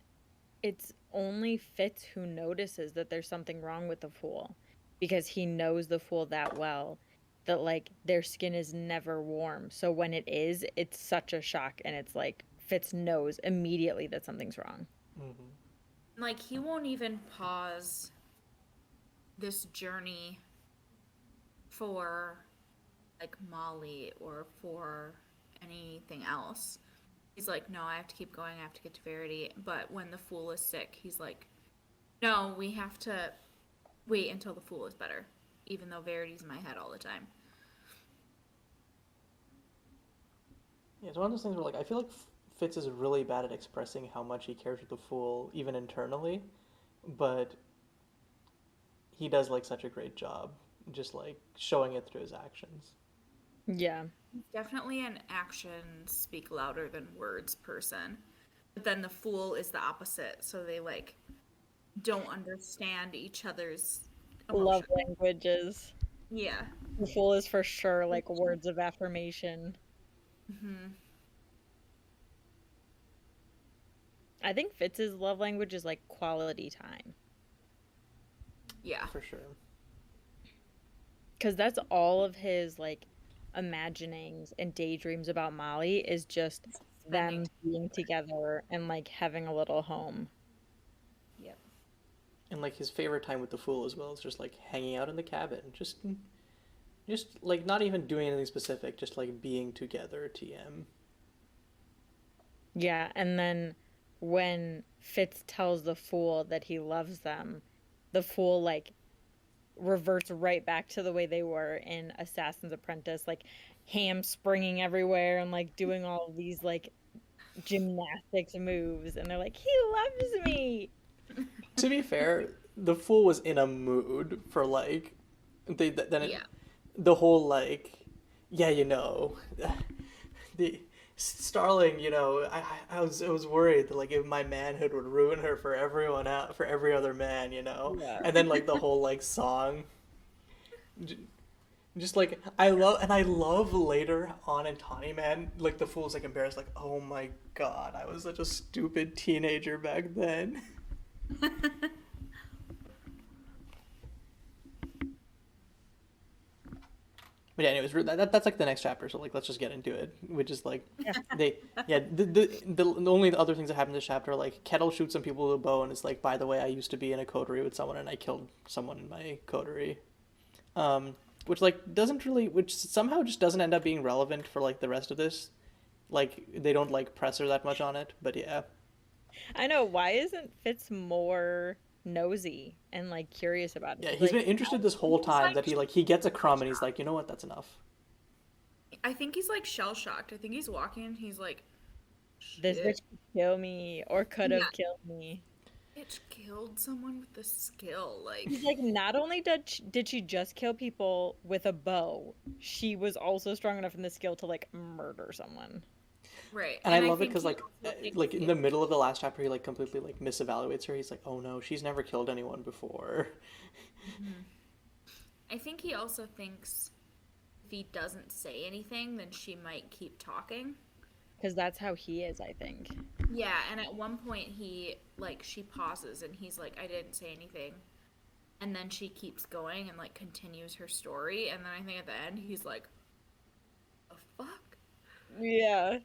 it's only Fitz who notices that there's something wrong with the Fool, because he knows the Fool that well, that like their skin is never warm. So when it is, it's such a shock, and it's like Fitz knows immediately that something's wrong. Mm-hmm. Like, he won't even pause this journey for like Molly or for anything else. He's like, no, I have to keep going, I have to get to Verity. But when the Fool is sick, he's like, no, we have to wait until the Fool is better, even though Verity's in my head all the time. Yeah, it's one of those things where, like, I feel like Fitz is really bad at expressing how much he cares for the Fool, even internally. But he does like such a great job, just like showing it through his actions. Yeah. He's definitely an actions speak louder than words person. But then the fool is the opposite, so they like don't understand each other's Love emotions. languages. Yeah. The fool is for sure like words of affirmation. Hmm. I think Fitz's love language is like quality time. Yeah. For sure. Because that's all of his like imaginings and daydreams about Molly is just them being together and like having a little home. Yep. And like his favorite time with the fool as well is just like hanging out in the cabin, just like not even doing anything specific, just like being together. TM. Yeah, and then when Fitz tells the fool that he loves them, the fool like reverts right back to the way they were in Assassin's Apprentice, like ham springing everywhere and like doing all of these like gymnastics moves, and they're like, he loves me. To be fair, the fool was in a mood for like then Yeah. the whole like yeah the Starling, I was worried that like if my manhood would ruin her for everyone out for every other man, Yeah. and then like the whole like song, just like I love later on in Tawny Man, like the fool's like embarrassed, like oh my god, I was such a stupid teenager back then. But yeah, anyways, that's like the next chapter. So like, let's just get into it. Which is like, the only other things that happen in this chapter, like Kettle shoots some people with a bow, and it's like, by the way, I used to be in a coterie with someone, and I killed someone in my coterie. Which like which somehow just doesn't end up being relevant for like the rest of this. Like they don't like press her that much on it, but yeah. I know, why isn't Fitz more nosy and like curious about it? Yeah, he's like, been interested this whole time that he gets a crumb and he's like, you know what, that's enough. I think he's like shell shocked. I think he's walking and he's like, this shit. bitch could kill me or could have Yeah. killed me. Bitch killed someone with the skill. Like, He's like, not only did she just kill people with a bow, she was also strong enough in the skill to like murder someone. right. And I love it think because he like also thinks like in the middle of the last chapter, he like completely like misevaluates her. He's like, oh no, she's never killed anyone before. Mhm. I think he also thinks if he doesn't say anything, then she might keep talking. Because that's how he is, I think. Yeah, and at one point she pauses and he's like, I didn't say anything. And then she keeps going and like continues her story. And then I think at the end he's like, the fuck? Yeah.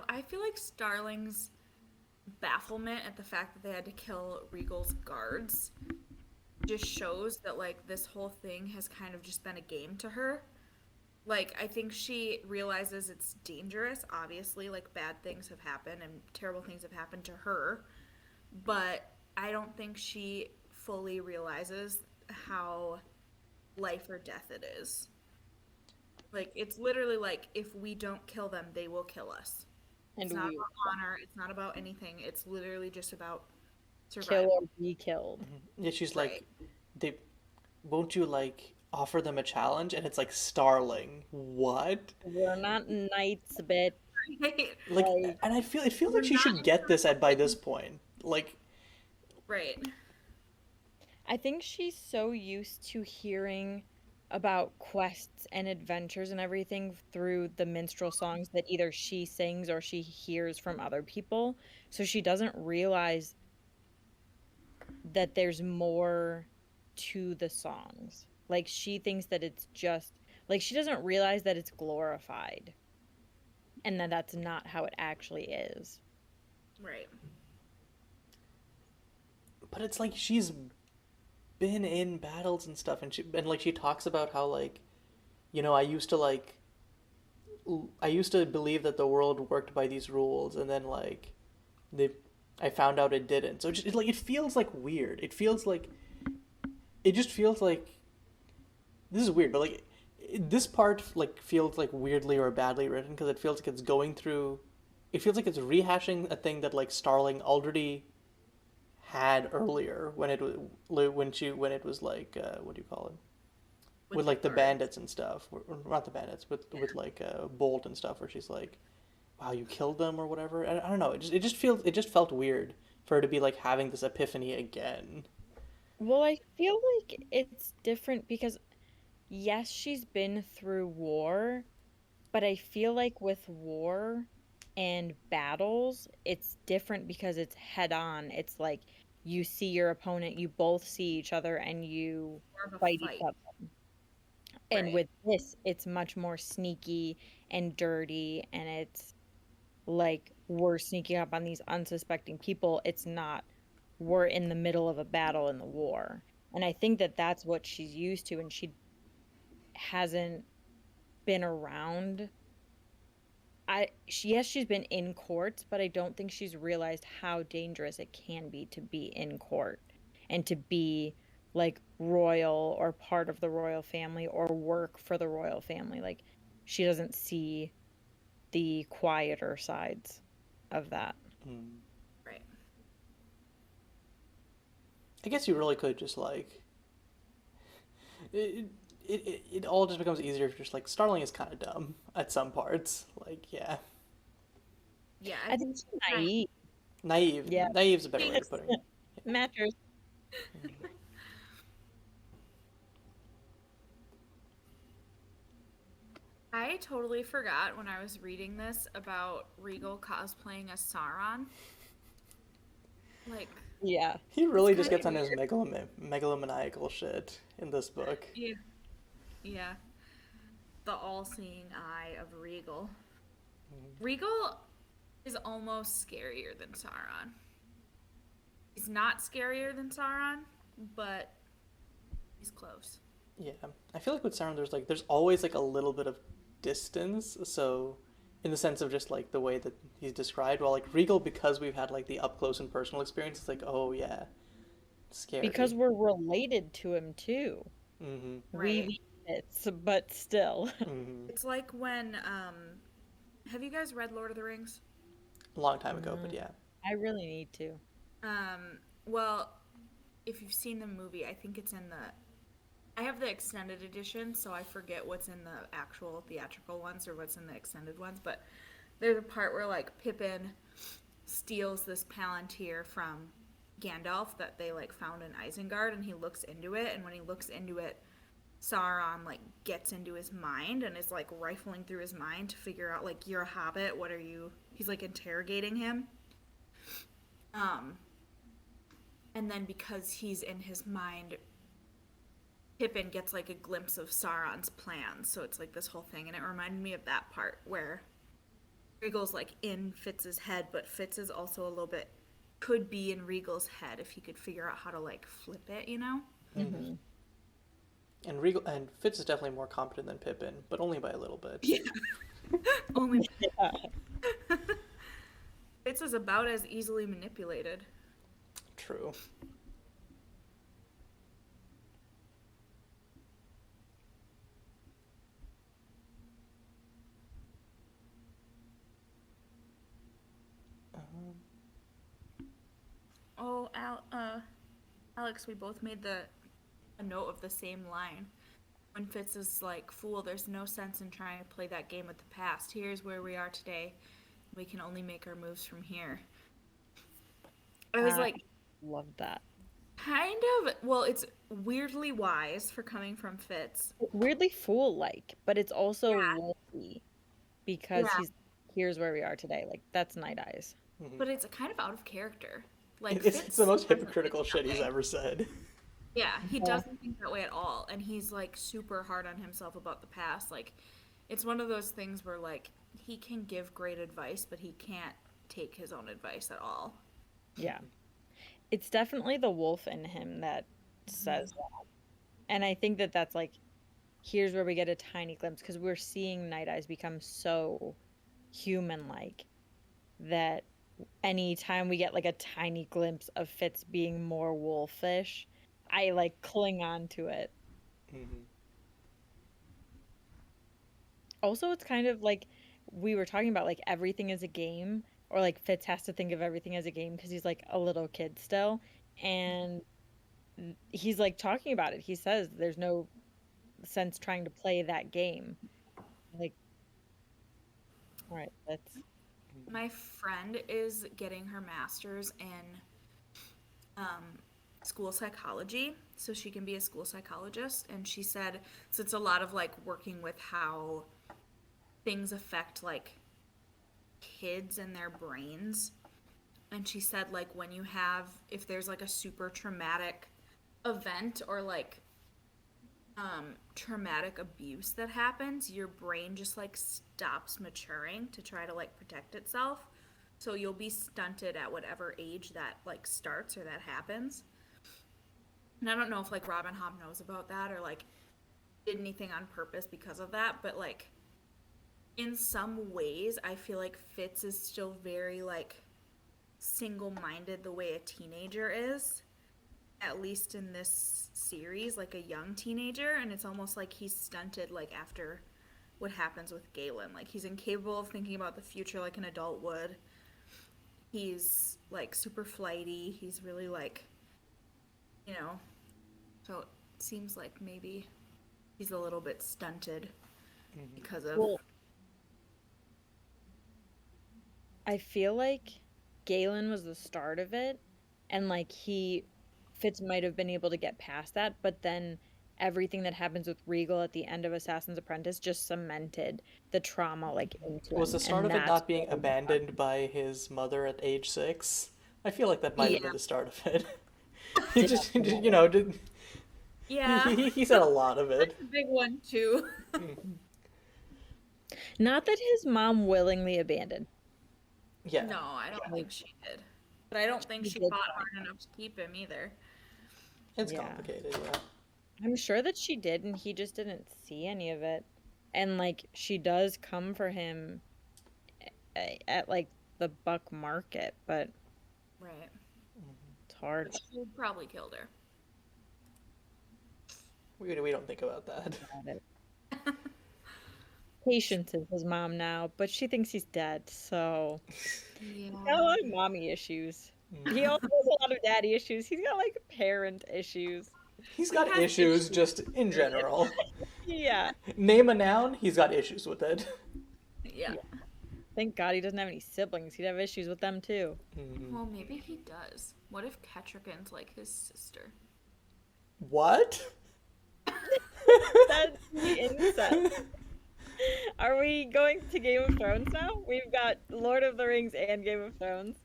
I feel like Starling's bafflement at the fact that they had to kill Regal's guards just shows that like this whole thing has kind of just been a game to her. Like I think she realizes it's dangerous, obviously, like bad things have happened and terrible things have happened to her, but I don't think she fully realizes how life or death it is. Like it's literally like if we don't kill them, they will kill us. And It's not we about honor. It's not about anything. It's literally just about kill survival. or be killed. Yeah, she's like, Right. they won't you like offer them a challenge? And it's like Starling, what? We're not knights, bitch. Like, Like, and it feels We're like she not should get this by this point. Like, Right. I think she's so used to hearing about quests and adventures and everything through the minstrel songs that either she sings or she hears from other people. So she doesn't realize that there's more to the songs. Like she thinks that it's just like she doesn't realize that it's glorified and that that's not how it actually is. Right. but it's like she's been in battles and stuff, and she talks about how like, I used to believe that the world worked by these rules, and then like, they, I found out it didn't. So it feels like weird. It just feels like this is weird, but like, this part like feels like weirdly or badly written because it feels like it's going through. It feels like it's rehashing a thing that like Starling already had earlier when it was when it was like what do you call it with like the bandits and stuff, or not the bandits, with like Bolt and stuff, where she's like, "Wow, you killed them" or whatever. I don't know. It just felt weird for her to be like having this epiphany again. Well, I feel like it's different because, yes, she's been through war, but I feel like with war and battles, it's different because it's head on. It's like you see your opponent, you both see each other, and you More of a fight each fight. other. And Right. with this, it's much more sneaky and dirty, and it's like we're sneaking up on these unsuspecting people. It's not we're in the middle of a battle in the war. And I think that that's what she's used to, and she hasn't been around. Yes, she's been in courts, but I don't think she's realized how dangerous it can be to be in court and to be like royal or part of the royal family or work for the royal family. Like she doesn't see the quieter sides of that. Mm. Right. I guess you really could just like it. It all just becomes easier if you're just like Starling is kind of dumb at some parts. Like Yeah, I think she's naive. naive. Yeah. Naive's a better way of putting it. Matters. I totally forgot when I was reading this about Regal cosplaying as Sauron. Like, Yeah. He really It's just gets on kinda his megalomaniacal shit in this book. yeah, yeah, the all-seeing eye of Regal. Regal is almost scarier than Sauron. He's not scarier than Sauron, but he's close. Yeah, I feel like with Sauron, there's always like a little bit of distance. So, in the sense of just like the way that he's described, while like Regal, because we've had like the up close and personal experience, it's like, oh yeah, scary. Because we're related to him too. Mm-hmm. Right. It's but still. Mm-hmm. It's like when have you guys read Lord of the Rings? A long time ago, but yeah. I really need to. Well, if you've seen the movie, I think it's in the I have the extended edition, so I forget what's in the actual theatrical ones or what's in the extended ones, but there's a part where like Pippin steals this palantir from Gandalf that they like found in Isengard, and he looks into it, and when he looks into it, Sauron like gets into his mind and is like rifling through his mind to figure out like, you're a hobbit, what are you? He's like interrogating him. And then because he's in his mind, Pippin gets like a glimpse of Sauron's plans. So it's like this whole thing, and it reminded me of that part where Regal's like in Fitz's head, but Fitz is also a little bit could be in Regal's head if he could figure out how to like flip it, you know? Mm-hmm. And Fitz is definitely more competent than Pippin, but only by a little bit. Yeah. Only Yeah. Fitz is about as easily manipulated. True. Oh, Alex, we both made a note of the same line. When Fitz is like, "Fool, there's no sense in trying to play that game with the past. Here's where we are today. We can only make our moves from here." I was like, love that. kind of. Well, it's weirdly wise for coming from Fitz. Weirdly fool-like, but it's also Yeah. wolfy because Yeah. here's where we are today. Like that's Night Eyes. Mm-hmm. But it's kind of out of character. Like It's the most doesn't hypocritical think that shit he's way. ever said. Yeah, he Yeah. doesn't think that way at all, and he's like super hard on himself about the past. Like, it's one of those things where like he can give great advice, but he can't take his own advice at all. Yeah. It's definitely the wolf in him that says that. And I think that that's like here's where we get a tiny glimpse because we're seeing Night Eyes become so human-like that anytime we get like a tiny glimpse of Fitz being more wolfish, I like cling on to it. Mm-hmm. Also, it's kind of like we were talking about, like everything is a game, or like Fitz has to think of everything as a game because he's like a little kid still, and he's like talking about it. He says there's no sense trying to play that game. Like, all right, that's My friend is getting her master's in um, school psychology, so she can be a school psychologist. And she said, so it's a lot of like working with how things affect like kids and their brains. And she said, like, when you have, if there's like a super traumatic event or like traumatic abuse that happens, your brain just like stops maturing to try to like protect itself. So you'll be stunted at whatever age that like starts or that happens. And I don't know if like Robin Hobb knows about that or like did anything on purpose because of that, but like in some ways I feel like Fitz is still very like single-minded the way a teenager is, at least in this series, like a young teenager, and it's almost like he's stunted like after what happens with Galen. Like he's incapable of thinking about the future like an adult would. He's like super flighty. He's really like, you know, so it seems like maybe he's a little bit stunted because of. well. I feel like Galen was the start of it, and like Fitz might have been able to get past that, but then everything that happens with Regal at the end of Assassin's Apprentice just cemented the trauma like into Was him, the start and of it that's not being what was abandoned by his mother at age 6? I feel like that might have been Yeah. the start of it. He just, you know, did, Yeah, he said a lot of it. that's a big one too. not that his mom willingly abandoned. Yeah. No, I don't think she did. But I don't think She she did fought try. hard enough to keep him either. It's Yeah. complicated, yeah. I'm sure that she did, and he just didn't see any of it. And like she does come for him at like the Buck Market, but Right. it's hard. She probably killed her. We don't think about that. About it. Patience is his mom now, but she thinks he's dead, so he's got a lot of mommy issues. He also has a lot of daddy issues. He's got like parent issues. He's He got has issues issues, just in period. general. Yeah. Name a noun, he's got issues with it. Yeah. Thank God he doesn't have any siblings. He'd have issues with them too. Well, maybe he does. What if Ketrigan's like his sister? What? That's the incest. Are we going to Game of Thrones now? We've got Lord of the Rings and Game of Thrones.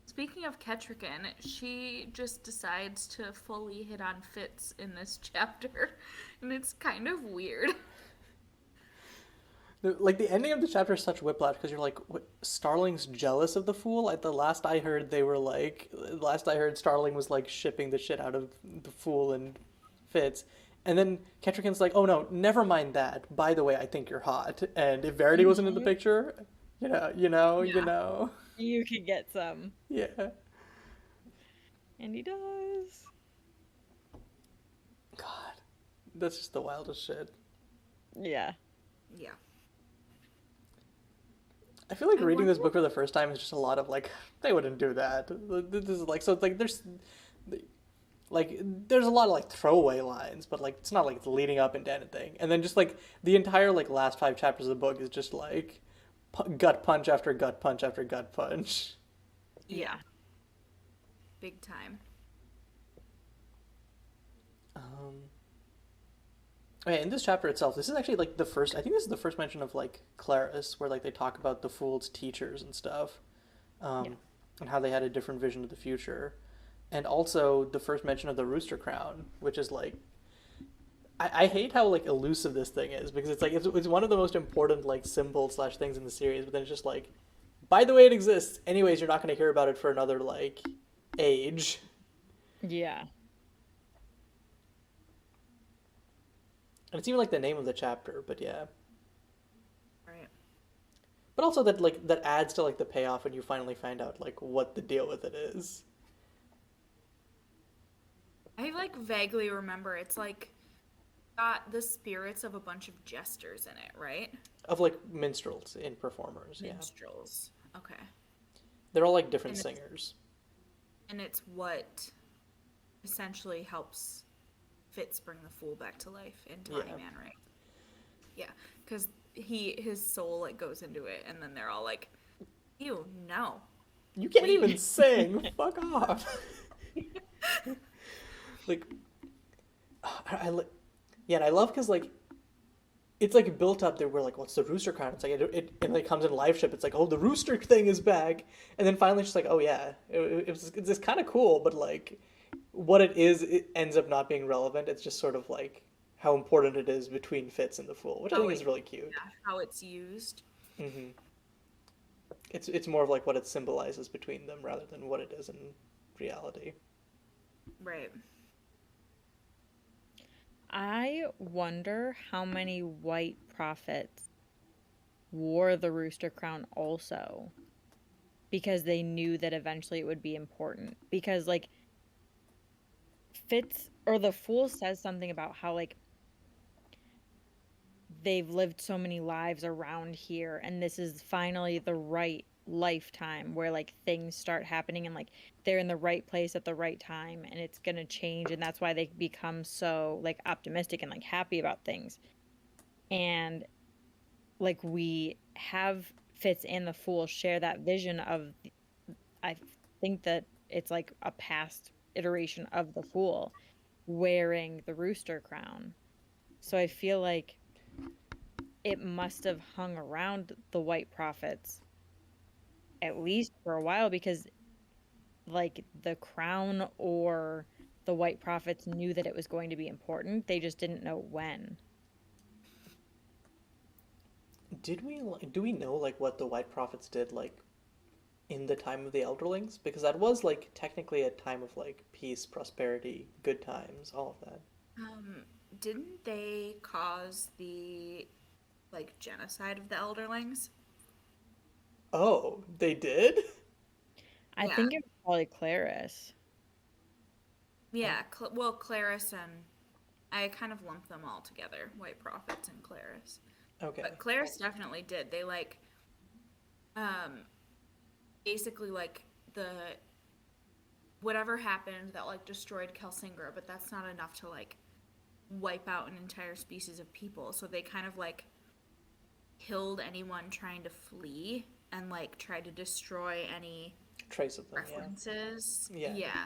Speaking of Ketrigan, she just decides to fully hit on Fitz in this chapter, and it's kind of weird. Like, the ending of the chapter is such whiplash because you're like, what, Starling's jealous of the fool? Like, the last I heard, Starling was like shipping the shit out of the fool and Fitz. And then Ketrigan's like, oh no, never mind that. By the way, I think you're hot. And if Verity wasn't in the picture, you know. You could get some. Yeah. And he does. God. That's just the wildest shit. Yeah. Yeah. I feel like I reading this wonder- book for the first time is just a lot of like, they wouldn't do that. This is like, so it's like there's a lot of like throwaway lines, but like it's not like it's leading up into anything. And then just like the entire like last 5 chapters of the book is just like gut punch after gut punch after gut punch. Yeah. Big time. Okay, in this chapter itself, this is actually like the first. I think this is the first mention of like Claris, where like they talk about the fool's teachers and stuff, and how they had a different vision of the future, and also the first mention of the rooster crown, which is like, I hate how like elusive this thing is because it's like it's one of the most important like symbols slash things in the series, but then it's just like, by the way, it exists. Anyways, you're not going to hear about it for another like age. Yeah. And it's even like the name of the chapter, but yeah. Right. But also that like that adds to like the payoff when you finally find out like what the deal with it is. I like vaguely remember it's like got the spirits of a bunch of jesters in it, right? Of like minstrels and performers, yeah. Minstrels. Okay. They're all like different And singers. it's what essentially helps Fitz bring the fool back to life in Tawny Yeah. Man, right? Yeah, because his soul like goes into it, and then they're all like, "Ew, no." You can't Leave. even sing. Fuck off. Like, yeah, and I love because like it's like built up there. We're like, what's the rooster crown? It's like it like comes in live ship. It's like, oh, the rooster thing is back, and then finally it's just like, oh yeah, it's just kind of cool, but like what it is, it ends up not being relevant. It's just sort of like how important it is between Fitz and the Fool, which I think is really cute. Yeah, how it's used. Hmm. It's more of like what it symbolizes between them rather than what it is in reality. Right. I wonder how many white prophets wore the rooster crown also, because they knew that eventually it would be important. Because like Fitz or the Fool says something about how like they've lived so many lives around here, and this is finally the right lifetime where like things start happening, and like they're in the right place at the right time, and it's going to change, and that's why they become so like optimistic and like happy about things. And like we have Fitz and the Fool share that vision of, I think that it's like a past iteration of the Fool wearing the rooster crown. So I feel like it must have hung around the white prophets at least for a while, because like the crown or the white prophets knew that it was going to be important. They just didn't know when. Do we know like what the White Prophets did like in the time of the Elderlings? Because that was like technically a time of like peace, prosperity, good times, all of that. Didn't they cause the like genocide of the Elderlings? Oh, they did? I Yeah. think it was probably Claris. Yeah. Well, Claris and I kind of lumped them all together, White Prophets and Claris. Okay. But Claris definitely did. They like, basically like the whatever happened that like destroyed Kelsingra, but that's not enough to like wipe out an entire species of people. So they kind of like killed anyone trying to flee and like tried to destroy any Trace of them, references. Yeah. Yeah.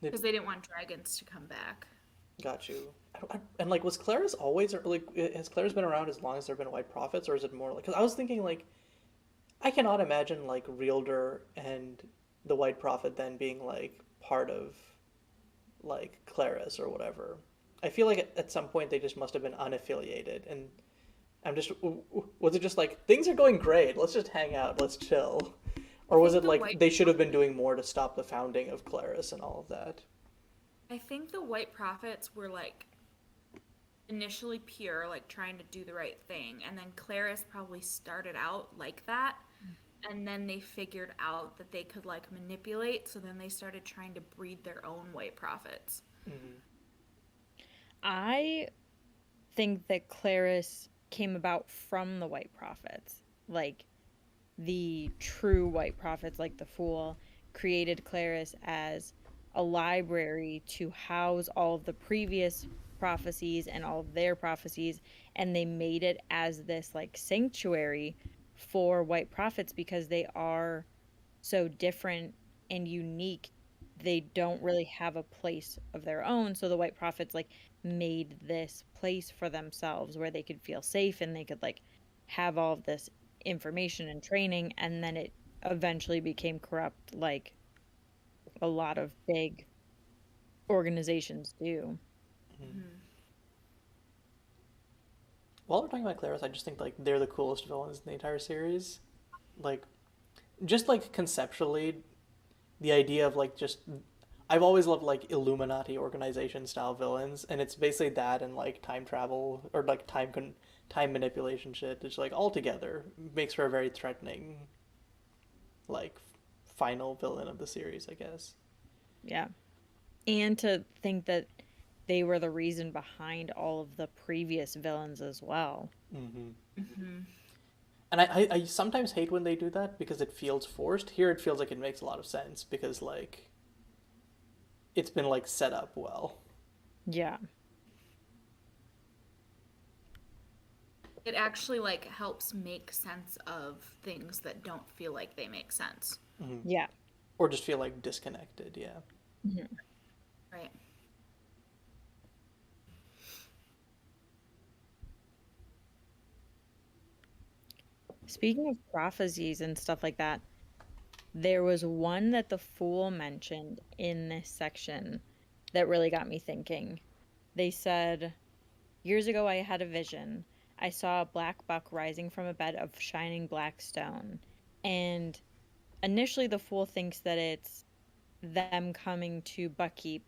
Because they didn't want dragons to come back. Got you. And like, was Claris always, or like, has Claris been around as long as there have been White Prophets, or is it more like? Because I was thinking like, I cannot imagine like Realder and the White Prophet then being like part of like Claris or whatever. I feel like at some point they just must have been unaffiliated, and I'm just, was it just like things are going great, let's just hang out, let's chill, or was it like they should have been doing more to stop the founding of Claris and all of that? I think the White Prophets were like initially pure, like trying to do the right thing, and then Claris probably started out like that, and then they figured out that they could like manipulate, so then they started trying to breed their own White Prophets. Mm-hmm. I think that Claris came about from the White Prophets. Like the true White Prophets, like the Fool, created Claris as a library to house all of the previous prophecies and all of their prophecies, and they made it as this like sanctuary for white prophets because they are so different and unique. They don't really have a place of their own, so the white prophets like made this place for themselves where they could feel safe and they could like have all of this information and training, and then it eventually became corrupt like a lot of big organizations do. Mm-hmm. While we're talking about Claris, I just think like they're the coolest villains in the entire series. Like, just like conceptually, the idea of like just, I've always loved like Illuminati organization style villains, and it's basically that and like time travel or like time manipulation shit. It's like all together makes for a very threatening, like, final villain of the series, I guess. Yeah. And to think that they were the reason behind all of the previous villains as well. And I sometimes hate when they do that because it feels forced. Here it feels like it makes a lot of sense because, like, it's been, like, set up well. Yeah. It actually, like, helps make sense of things that don't feel like they make sense. Yeah. Or just feel, like, disconnected, yeah. Right. Speaking of prophecies and stuff like that, there was one that the Fool mentioned in this section that really got me thinking. They said, "Years ago I had a vision. I saw a black buck rising from a bed of shining black stone." And initially the Fool thinks that it's them coming to Buckkeep,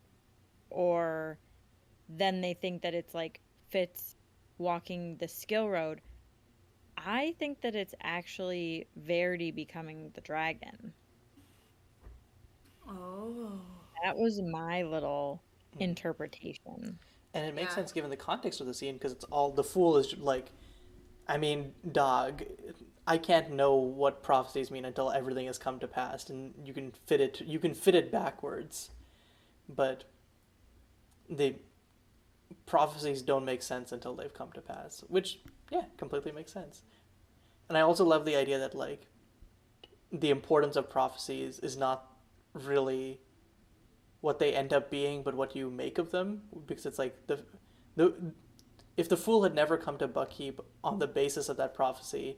or then they think that it's like Fitz walking the skill road. I think that it's actually Verity becoming the dragon. Oh. That was my little interpretation. And it makes Yeah. sense given the context of the scene because it's all the Fool is like, I mean, dog. I can't know what prophecies mean until everything has come to pass, and you can fit it. You can fit it backwards, but the prophecies don't make sense until they've come to pass, which completely makes sense. And I also love the idea that, like, the importance of prophecies is not really what they end up being, but what you make of them. Because it's like the if the Fool had never come to Buckkeep on the basis of that prophecy,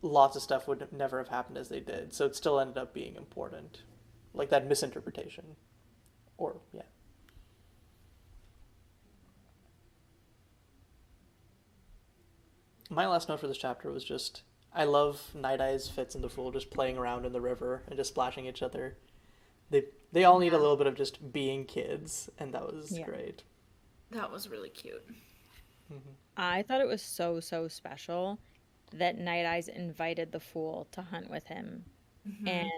lots of stuff would never have happened as they did. So it still ended up being important, like that misinterpretation, or yeah. My last note for this chapter was just I love Night Eyes, Fitz, and the Fool just playing around in the river and just splashing each other. They all need a little bit of just being kids, and that was great. That was really cute. I thought it was so special that Night Eyes invited the Fool to hunt with him. And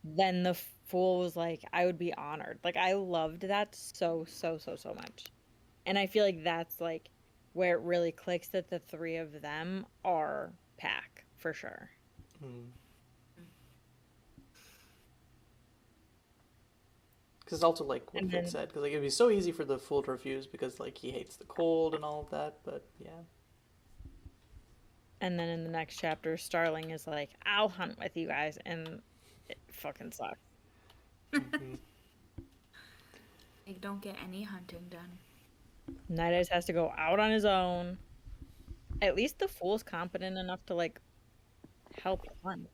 then the Fool was like, I would be honored. Like, I loved that so much. And I feel like that's like where it really clicks that the three of them are pack for sure. Because it's also like what Fitz said, because like it'd be so easy for the Fool to refuse because like he hates the cold and all of that, but yeah. And then in the next chapter, Starling is like, I'll hunt with you guys, and it fucking sucks. They don't get any hunting done. Night Eyes has to go out on his own. At least the Fool's competent enough to like help hunt.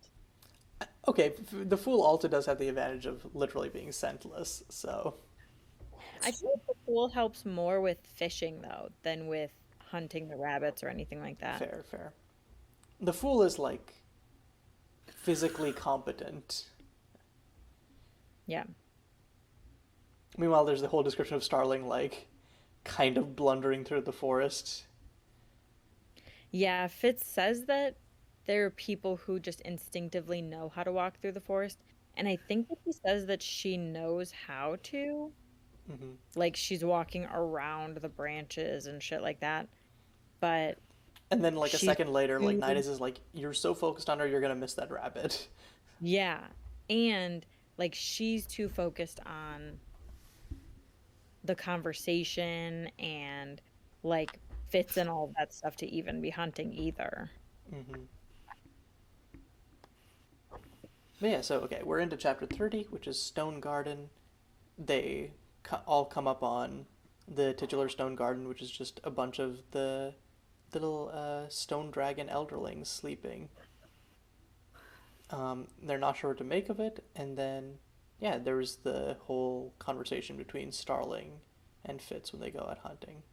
Okay, the Fool also does have the advantage of literally being scentless, so. I think the Fool helps more with fishing though than with hunting the rabbits or anything like that. Fair. The Fool is like physically competent. Yeah. Meanwhile, there's the whole description of Starling like kind of blundering through the forest. Yeah, Fitz says that there are people who just instinctively know how to walk through the forest. And I think that he says that she knows how to. Like, she's walking around the branches and shit like that. But. And then, like, a second later, like, Night Eyes is like, you're so focused on her, you're going to miss that rabbit. Yeah. And, like, she's too focused on the conversation and, like, Fitz and all that stuff to even be hunting either. But yeah, so, okay, we're into chapter 30, which is Stone Garden. They all come up on the titular Stone Garden, which is just a bunch of the little stone dragon elderlings sleeping. They're not sure what to make of it, and then, yeah, there's the whole conversation between Starling and Fitz when they go out hunting.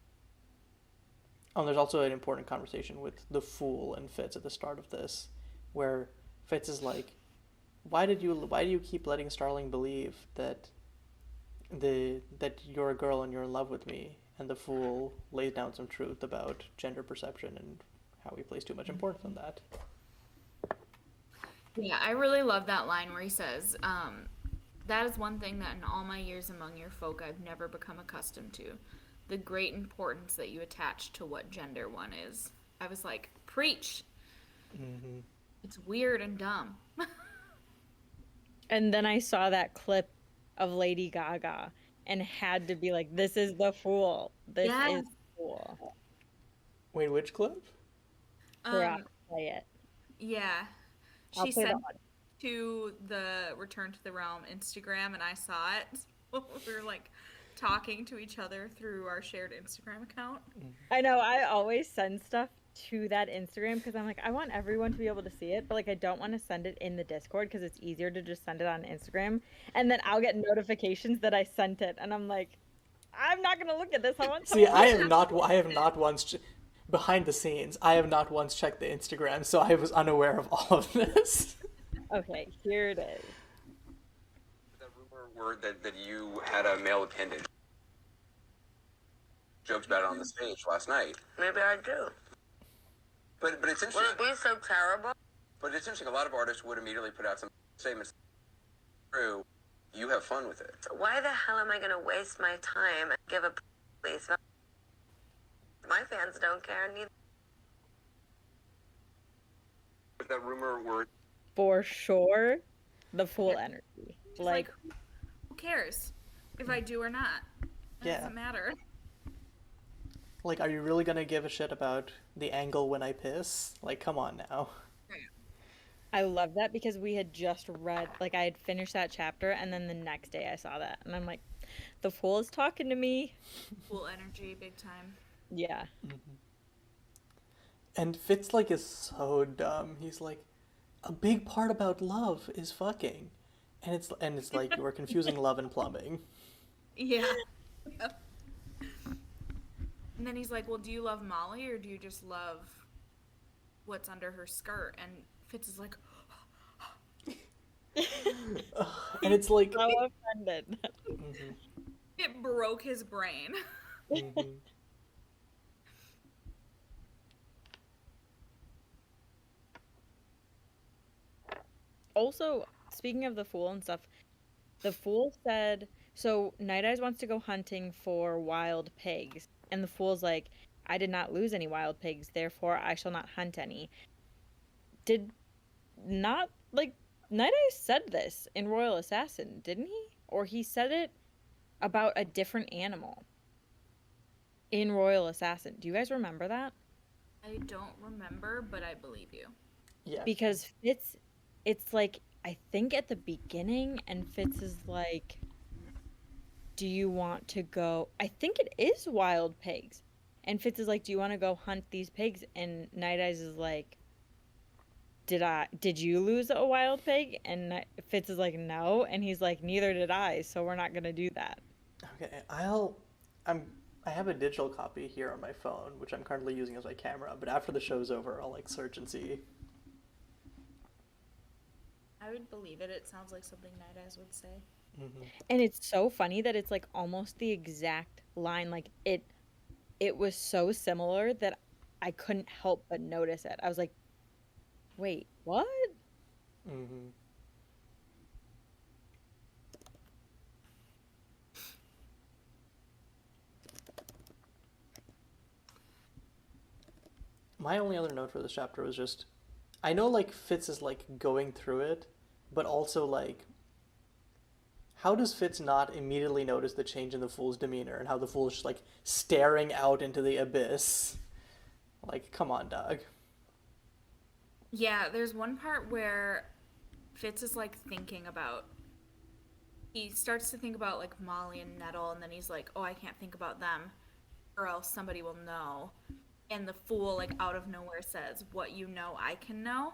There's also an important conversation with the Fool and Fitz at the start of this, where Fitz is like, why do you keep letting Starling believe that you're a girl and you're in love with me? And the Fool lays down some truth about gender perception and how we place too much importance on that. Yeah, I really love that line where he says, That is one thing that in all my years among your folk I've never become accustomed to. The great importance that you attach to what gender one is. I was like, preach! Mm-hmm. It's weird and dumb. And then I saw that clip of Lady Gaga and had to be like, this is the Fool. This Yes. is the Fool. Wait, which clip? Forgot to play it. Yeah. I'll She play sent the to the Return to the Realm Instagram, and I saw it. So we were like talking to each other through our shared Instagram account. I know, I always send stuff to that Instagram because I'm like, I want everyone to be able to see it, but like I don't want to send it in the Discord because it's easier to just send it on Instagram. And then I'll get notifications that I sent it, and I'm like, I'm not gonna look at this. I want See, someone I have not once behind the scenes. I have not once checked the Instagram, so I was unaware of all of this. Okay, here it is. The rumor word that you had a male appendage. Jokes about it on the stage last night. Maybe I do. But it's interesting. Would it be so terrible? But it's interesting. A lot of artists would immediately put out some statements. True, you have fun with it. So why the hell am I going to waste my time and give a police? My fans don't care neither. If that rumor were For sure, the Fool energy. Just like, who cares if I do or not? It Yeah. doesn't matter. Like, are you really gonna give a shit about the angle when I piss? Like, come on now. I love that because we had just read, like, I had finished that chapter, and then the next day I saw that, and I'm like, the Fool is talking to me. Full energy, big time. Yeah. Mm-hmm. And Fitz, like, is so dumb. He's like, a big part about love is fucking. And it's like, you are confusing love and plumbing. Yeah. And then he's like, well, do you love Molly or do you just love what's under her skirt? And Fitz is like, And it's like... So offended. Mhm, it broke his brain. mhm. Also, speaking of the Fool and stuff, the Fool said, so Night Eyes wants to go hunting for wild pigs. And the Fool's like, I did not lose any wild pigs, therefore I shall not hunt any. Did not, like, Night Eyes said this in Royal Assassin, didn't he? Or he said it about a different animal in Royal Assassin. Do you guys remember that? I don't remember, but I believe you. Yeah. Because it's like, I think at the beginning, and Fitz is like, do you want to go? I think it is wild pigs. And Fitz is like, do you want to go hunt these pigs? And Night Eyes is like, did you lose a wild pig? And Fitz is like, no. And he's like, neither did I, so we're not gonna do that. Okay, I have a digital copy here on my phone, which I'm currently using as my camera, but after the show's over, I'll, like, search and see. I would believe it. It sounds like something Night Eyes would say. Mm-hmm. And it's so funny that it's like almost the exact line. Like it was so similar that I couldn't help but notice it. I was like, wait, what? Mm-hmm. My only other note for this chapter was just, I know, like, Fitz is, like, going through it, but also, like, how does Fitz not immediately notice the change in the Fool's demeanor and how the Fool is just, like, staring out into the abyss? Like, come on, dog. Yeah, there's one part where Fitz is like thinking about. He starts to think about like Molly and Nettle, and then he's like, "Oh, I can't think about them, or else somebody will know." And the Fool, like out of nowhere, says, "What you know, I can know."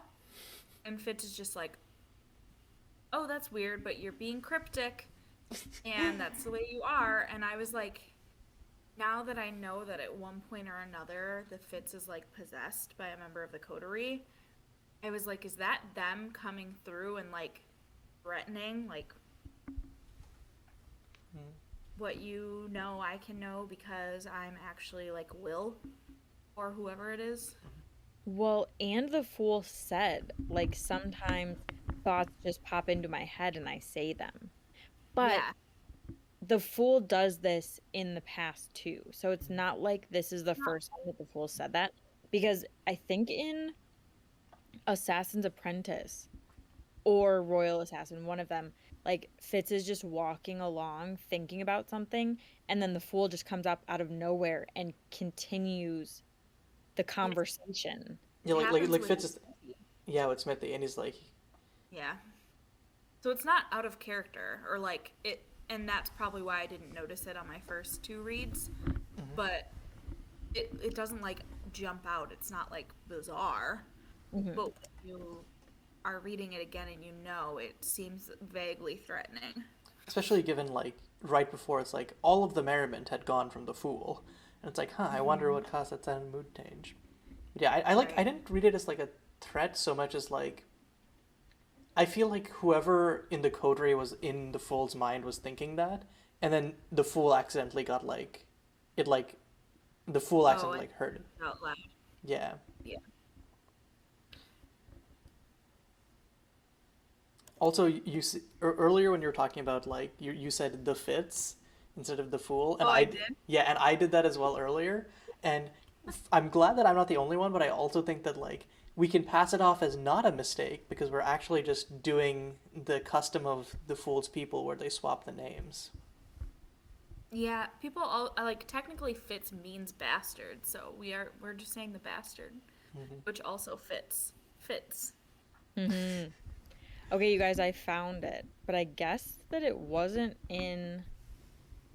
And Fitz is just like, "Oh, that's weird, but you're being cryptic, and that's the way you are." And I was like, now that I know that at one point or another the Fitz is like possessed by a member of the coterie, I was like, is that them coming through and like threatening, like, what you know I can know because I'm actually like Will or whoever it is? Well, and the Fool said, like, sometimes thoughts just pop into my head and I say them. But Yeah. the Fool does this in the past too. So it's not like this is the first time that the Fool said that. Because I think in Assassin's Apprentice or Royal Assassin, one of them, like Fitz is just walking along thinking about something, and then the Fool just comes up out of nowhere and continues the conversation. Yeah, like Happens like with Fitz is Smithy. with Smithy, and he's like, Yeah. So it's not out of character or like it, and that's probably why I didn't notice it on my first two reads. But it doesn't like jump out. It's not like bizarre. Mhm. But when you are reading it again and you know, it seems vaguely threatening. especially given like right before it's like all of the merriment had gone from the Fool, and it's like, huh, I wonder what caused that sudden mood change. But yeah, I like I Right. didn't read it as like a threat so much as like I feel like whoever in the coterie was in the Fool's mind was thinking that, and then the Fool accidentally got like it like the Fool accidentally like heard it. Out loud. Yeah. Yeah. Also, earlier when you were talking about like you said the Fitz instead of the Fool, and Oh, I did? yeah, and I did that as well earlier, and I'm glad that I'm not the only one, but I also think that like we can pass it off as not a mistake because we're actually just doing the custom of the Fool's people where they swap the names. Yeah, people all like technically Fitz means bastard, so we're just saying the bastard, which also fits. Mhm. Okay, you guys, I found it, but I guess that it wasn't in.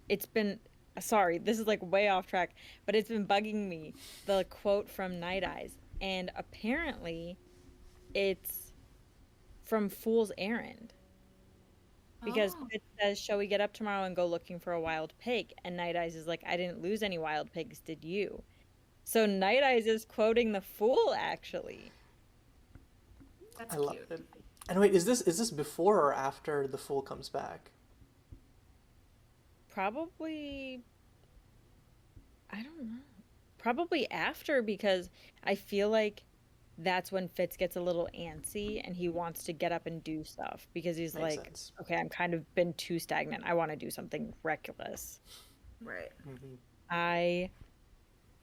It's been. Sorry, this is like way off track, but it's been bugging me. The quote from Night Eyes, and apparently, it's from Fool's Errand. Because Oh. it says, "Shall we get up tomorrow and go looking for a wild pig?" And Night Eyes is like, "I didn't lose any wild pigs, did you?" So Night Eyes is quoting the Fool, actually. That's I love cute. it. And wait, is this before or after the Fool comes back? Probably, I don't know. Probably after, because I feel like that's when Fitz gets a little antsy and he wants to get up and do stuff because he's Makes like, sense. okay, I'm kind of been too stagnant. I want to do something reckless. Right. I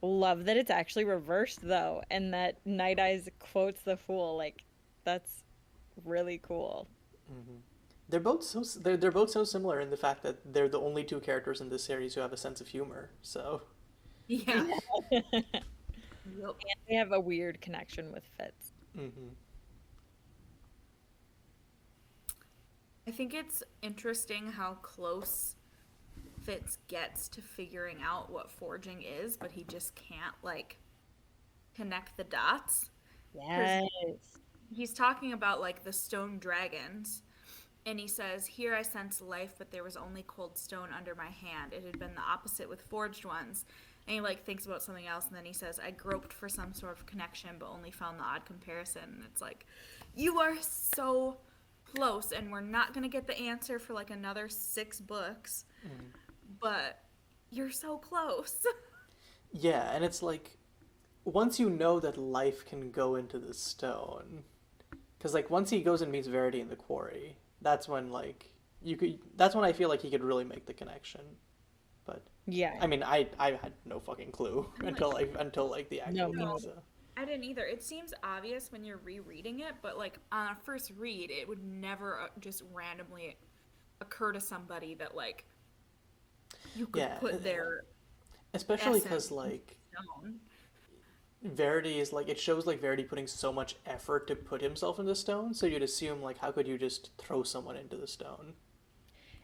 love that it's actually reversed though, and that Night Eyes quotes the Fool. Like, that's really cool. They're both they're both so similar in the fact that they're the only two characters in this series who have a sense of humor. So Yeah. And Yep. they have a weird connection with Fitz. I think it's interesting how close Fitz gets to figuring out what forging is, but he just can't like connect the dots. Yes. He's talking about like the stone dragons, and he says, "Here I sensed life, but there was only cold stone under my hand. It had been the opposite with forged ones." And he like thinks about something else, and then he says, "I groped for some sort of connection, but only found the odd comparison." And it's like, you are so close, and we're not gonna get the answer for like another 6 books, but you're so close. yeah, and it's like once you know that life can go into the stone, because like once he goes and meets Verity in the quarry, that's when like you could. That's when I feel like he could really make the connection. But Yeah. I mean, I had no fucking clue until like the actual No. thing. So. I didn't either. It seems obvious when you're rereading it, but like on a first read, it would never just randomly occur to somebody that like you could Yeah, put their especially essence because like stone. Verity is like it shows like Verity putting so much effort to put himself in the stone, so you'd assume like how could you just throw someone into the stone?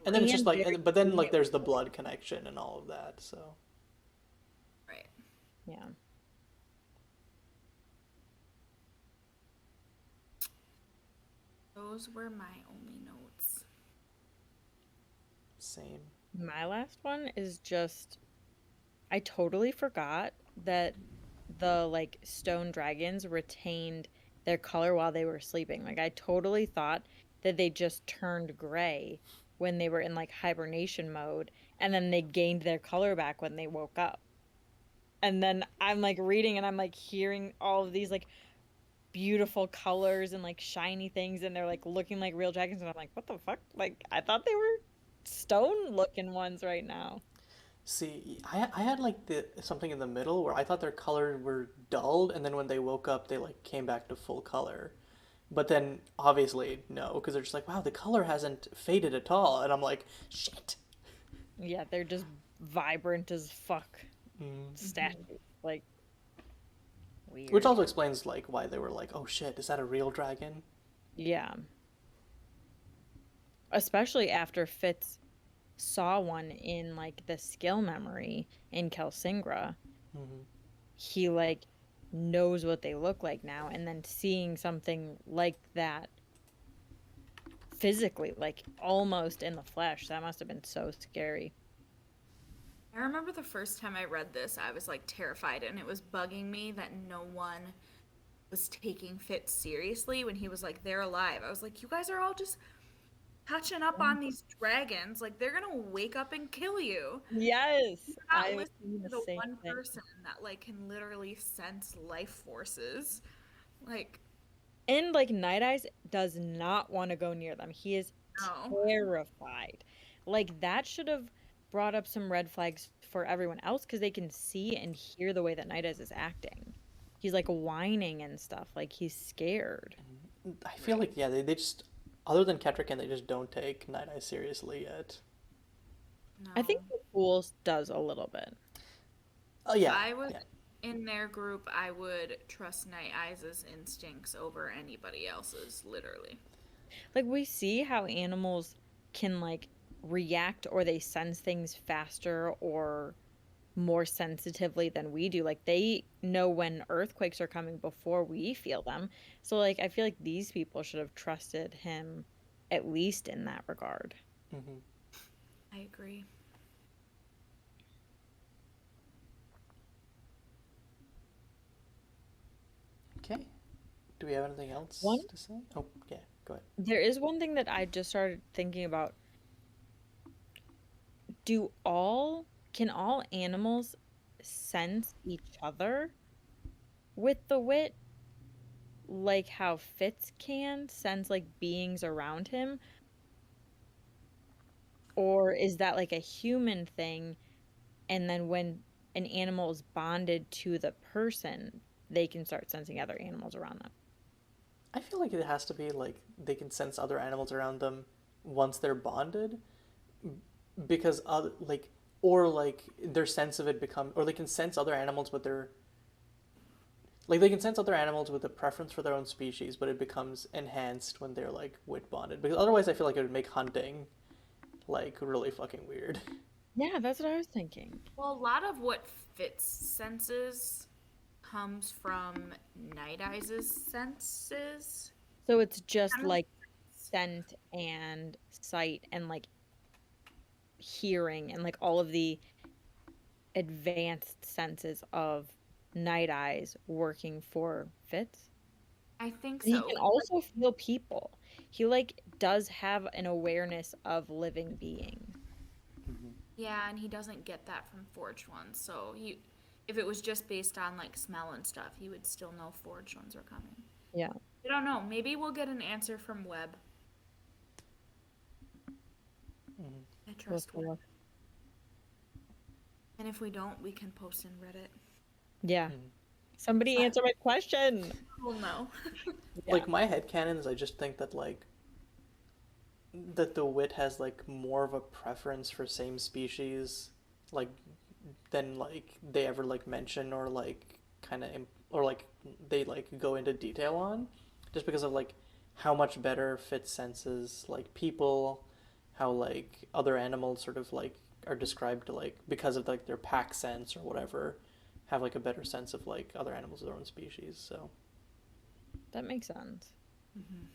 And then it's just like, but then like there's the blood connection and all of that. So Right. Yeah. Those were my only notes. same. My last one is just I totally forgot that the like stone dragons retained their color while they were sleeping. Like I totally thought that they just turned gray when they were in like hibernation mode and then they gained their color back when they woke up. And then I'm like reading and I'm like hearing all of these like beautiful colors and like shiny things and they're like looking like real dragons and I'm like, what the fuck? Like I thought they were stone-looking ones right now. See, I had like something in the middle where I thought their colors were dulled, and then when they woke up, they like came back to full color. But then obviously no, because they're just like, wow, the color hasn't faded at all, and I'm like, shit. Yeah, they're just vibrant as fuck statues. Like, weird. Which also explains like why they were like, oh shit, is that a real dragon? Yeah. Especially after Fitz saw one in like the skill memory in Kelsingra. He like knows what they look like now, and then seeing something like that physically, like almost in the flesh, that must have been so scary. I remember the first time I read this, I was like terrified, and it was bugging me that no one was taking Fitz seriously when he was like, they're alive. I was like, you guys are all just touching up on these dragons. Like, they're gonna wake up and kill you. Yes, I I was was the the same one thing. person that like can literally sense life forces. Like, And like Night Eyes does not want to go near them. He is no. terrified. Like that should have brought up some red flags for everyone else because they can see and hear the way that Night Eyes is acting. He's like whining and stuff. Like he's scared. I feel like yeah, they just other than Ketrican, they just don't take Night Eye seriously yet. No. I think the Fools does a little bit. Oh yeah, I would yeah. in their group. I would trust Night Eyes' instincts over anybody else's. Literally. Like we see how animals can like react or they sense things faster or more sensitively than we do. Like they know when earthquakes are coming before we feel them. So like I feel like these people should have trusted him at least in that regard. I agree. Okay. Do we have anything else One- to say? Oh yeah, go ahead. There is one thing that I just started thinking about. Can all animals sense each other with the wit? Like how Fitz can sense like beings around him? Or is that like a human thing? And then when an animal is bonded to the person, they can start sensing other animals around them. I feel like it has to be like they can sense other animals around them once they're bonded, because other like or like their sense of it become or they can sense other animals with their like they can sense other animals with a preference for their own species, but it becomes enhanced when they're like wit bonded. Because otherwise, I feel like it would make hunting like really fucking weird. Yeah, that's what I was thinking. Well, a lot of what Fitz senses comes from Night Eyes' senses. So it's just Kind of- like scent and sight and like hearing and like all of the advanced senses of Night Eyes working for Fitz. I think And so. he can also feel people. He like does have an awareness of living beings. Yeah, and he doesn't get that from forged ones. So if it was just based on like smell and stuff, he would still know forged ones are coming. Yeah. I don't know. Maybe we'll get an answer from Webb. I trust Webb. And if we don't, we can post in Reddit. Yeah. Somebody answer my question. We'll know. Like my headcanon is I just think that like that the wit has like more of a preference for same species like than like they ever like mention or like kind of or like they like go into detail on, just because of like how much better Fitz senses like people, how like other animals sort of like are described to like because of like their pack sense or whatever have like a better sense of like other animals of their own species. So That makes sense.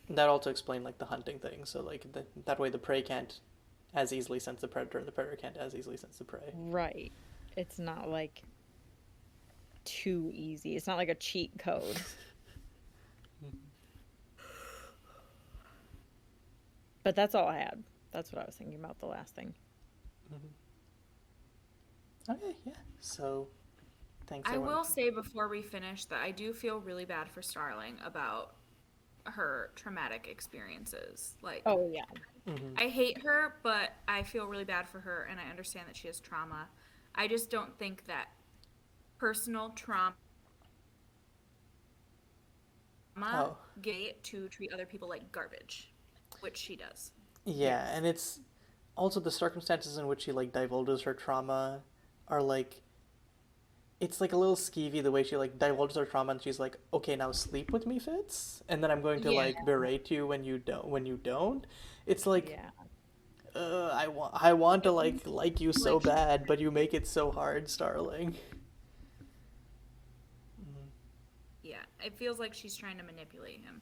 that also explained like the hunting thing. So like that way the prey can't as easily sense the predator and the predator can't as easily sense the prey. Right. It's not like too easy. It's not like a cheat code. But that's all I had. That's what I was thinking about the last thing. Okay, yeah. So thanks I everyone. will say before we finish that I do feel really bad for Starling about her traumatic experiences. Like, Oh yeah. Mm-hmm. I hate her, but I feel really bad for her, and I understand that she has trauma. I just don't think that personal trauma Oh. get to treat other people like garbage, which she does. Yeah, and it's also the circumstances in which she like divulges her trauma are like it's like a little skeevy the way she like divulges her trauma and she's like, okay, now sleep with me, Fitz, and then I'm going to Yeah. like berate you when you don't. It's like Yeah. I want to like you so Like- bad, but you make it so hard, Starling. Yeah, it feels like she's trying to manipulate him.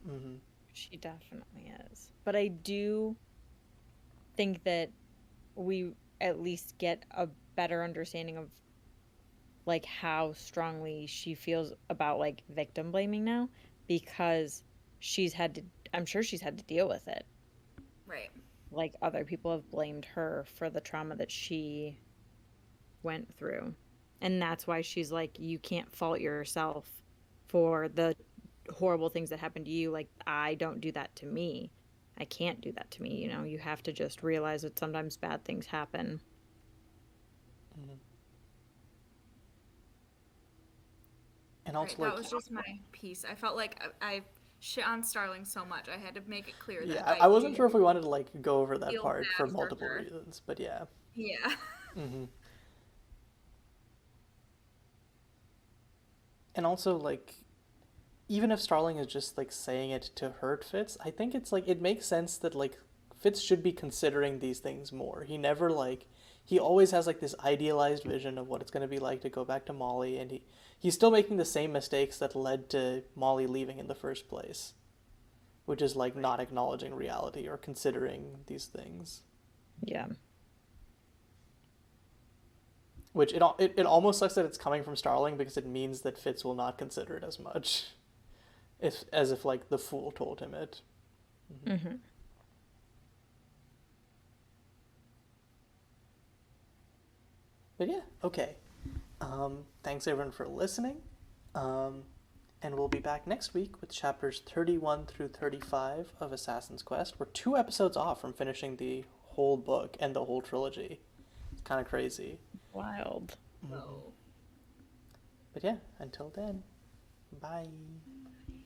Mm-hmm. She definitely is. But I do think that we at least get a better understanding of like how strongly she feels about like victim blaming now, because I'm sure she's had to deal with it. Right. Like other people have blamed her for the trauma that she went through. And that's why she's like, you can't fault yourself for the horrible things that happened to you. Like, I don't do that to me. I can't do that to me. You know, you have to just realize that sometimes bad things happen. Mm-hmm. And also, Right, like, that was just my piece. I felt like I shit on Starling so much. I had to make it clear yeah, that I wasn't do sure if we wanted to like go over that feel part bad for for multiple her. reasons, but yeah. Yeah. Mm-hmm. And also, like, even if Starling is just like saying it to hurt Fitz, I think it's like it makes sense that like Fitz should be considering these things more. He never like he always has like this idealized vision of what it's going to be like to go back to Molly, and he's still making the same mistakes that led to Molly leaving in the first place, which is like not acknowledging reality or considering these things. Yeah. Which it almost sucks that it's coming from Starling because it means that Fitz will not consider it as much, as if like the fool told him it. Mm-hmm. But yeah, okay. Thanks everyone for listening. And we'll be back next week with chapters 31 through 35 of Assassin's Quest. We're 2 episodes off from finishing the whole book and the whole trilogy. It's kind of crazy. Wild. Mm-hmm. So. But yeah, until then, bye.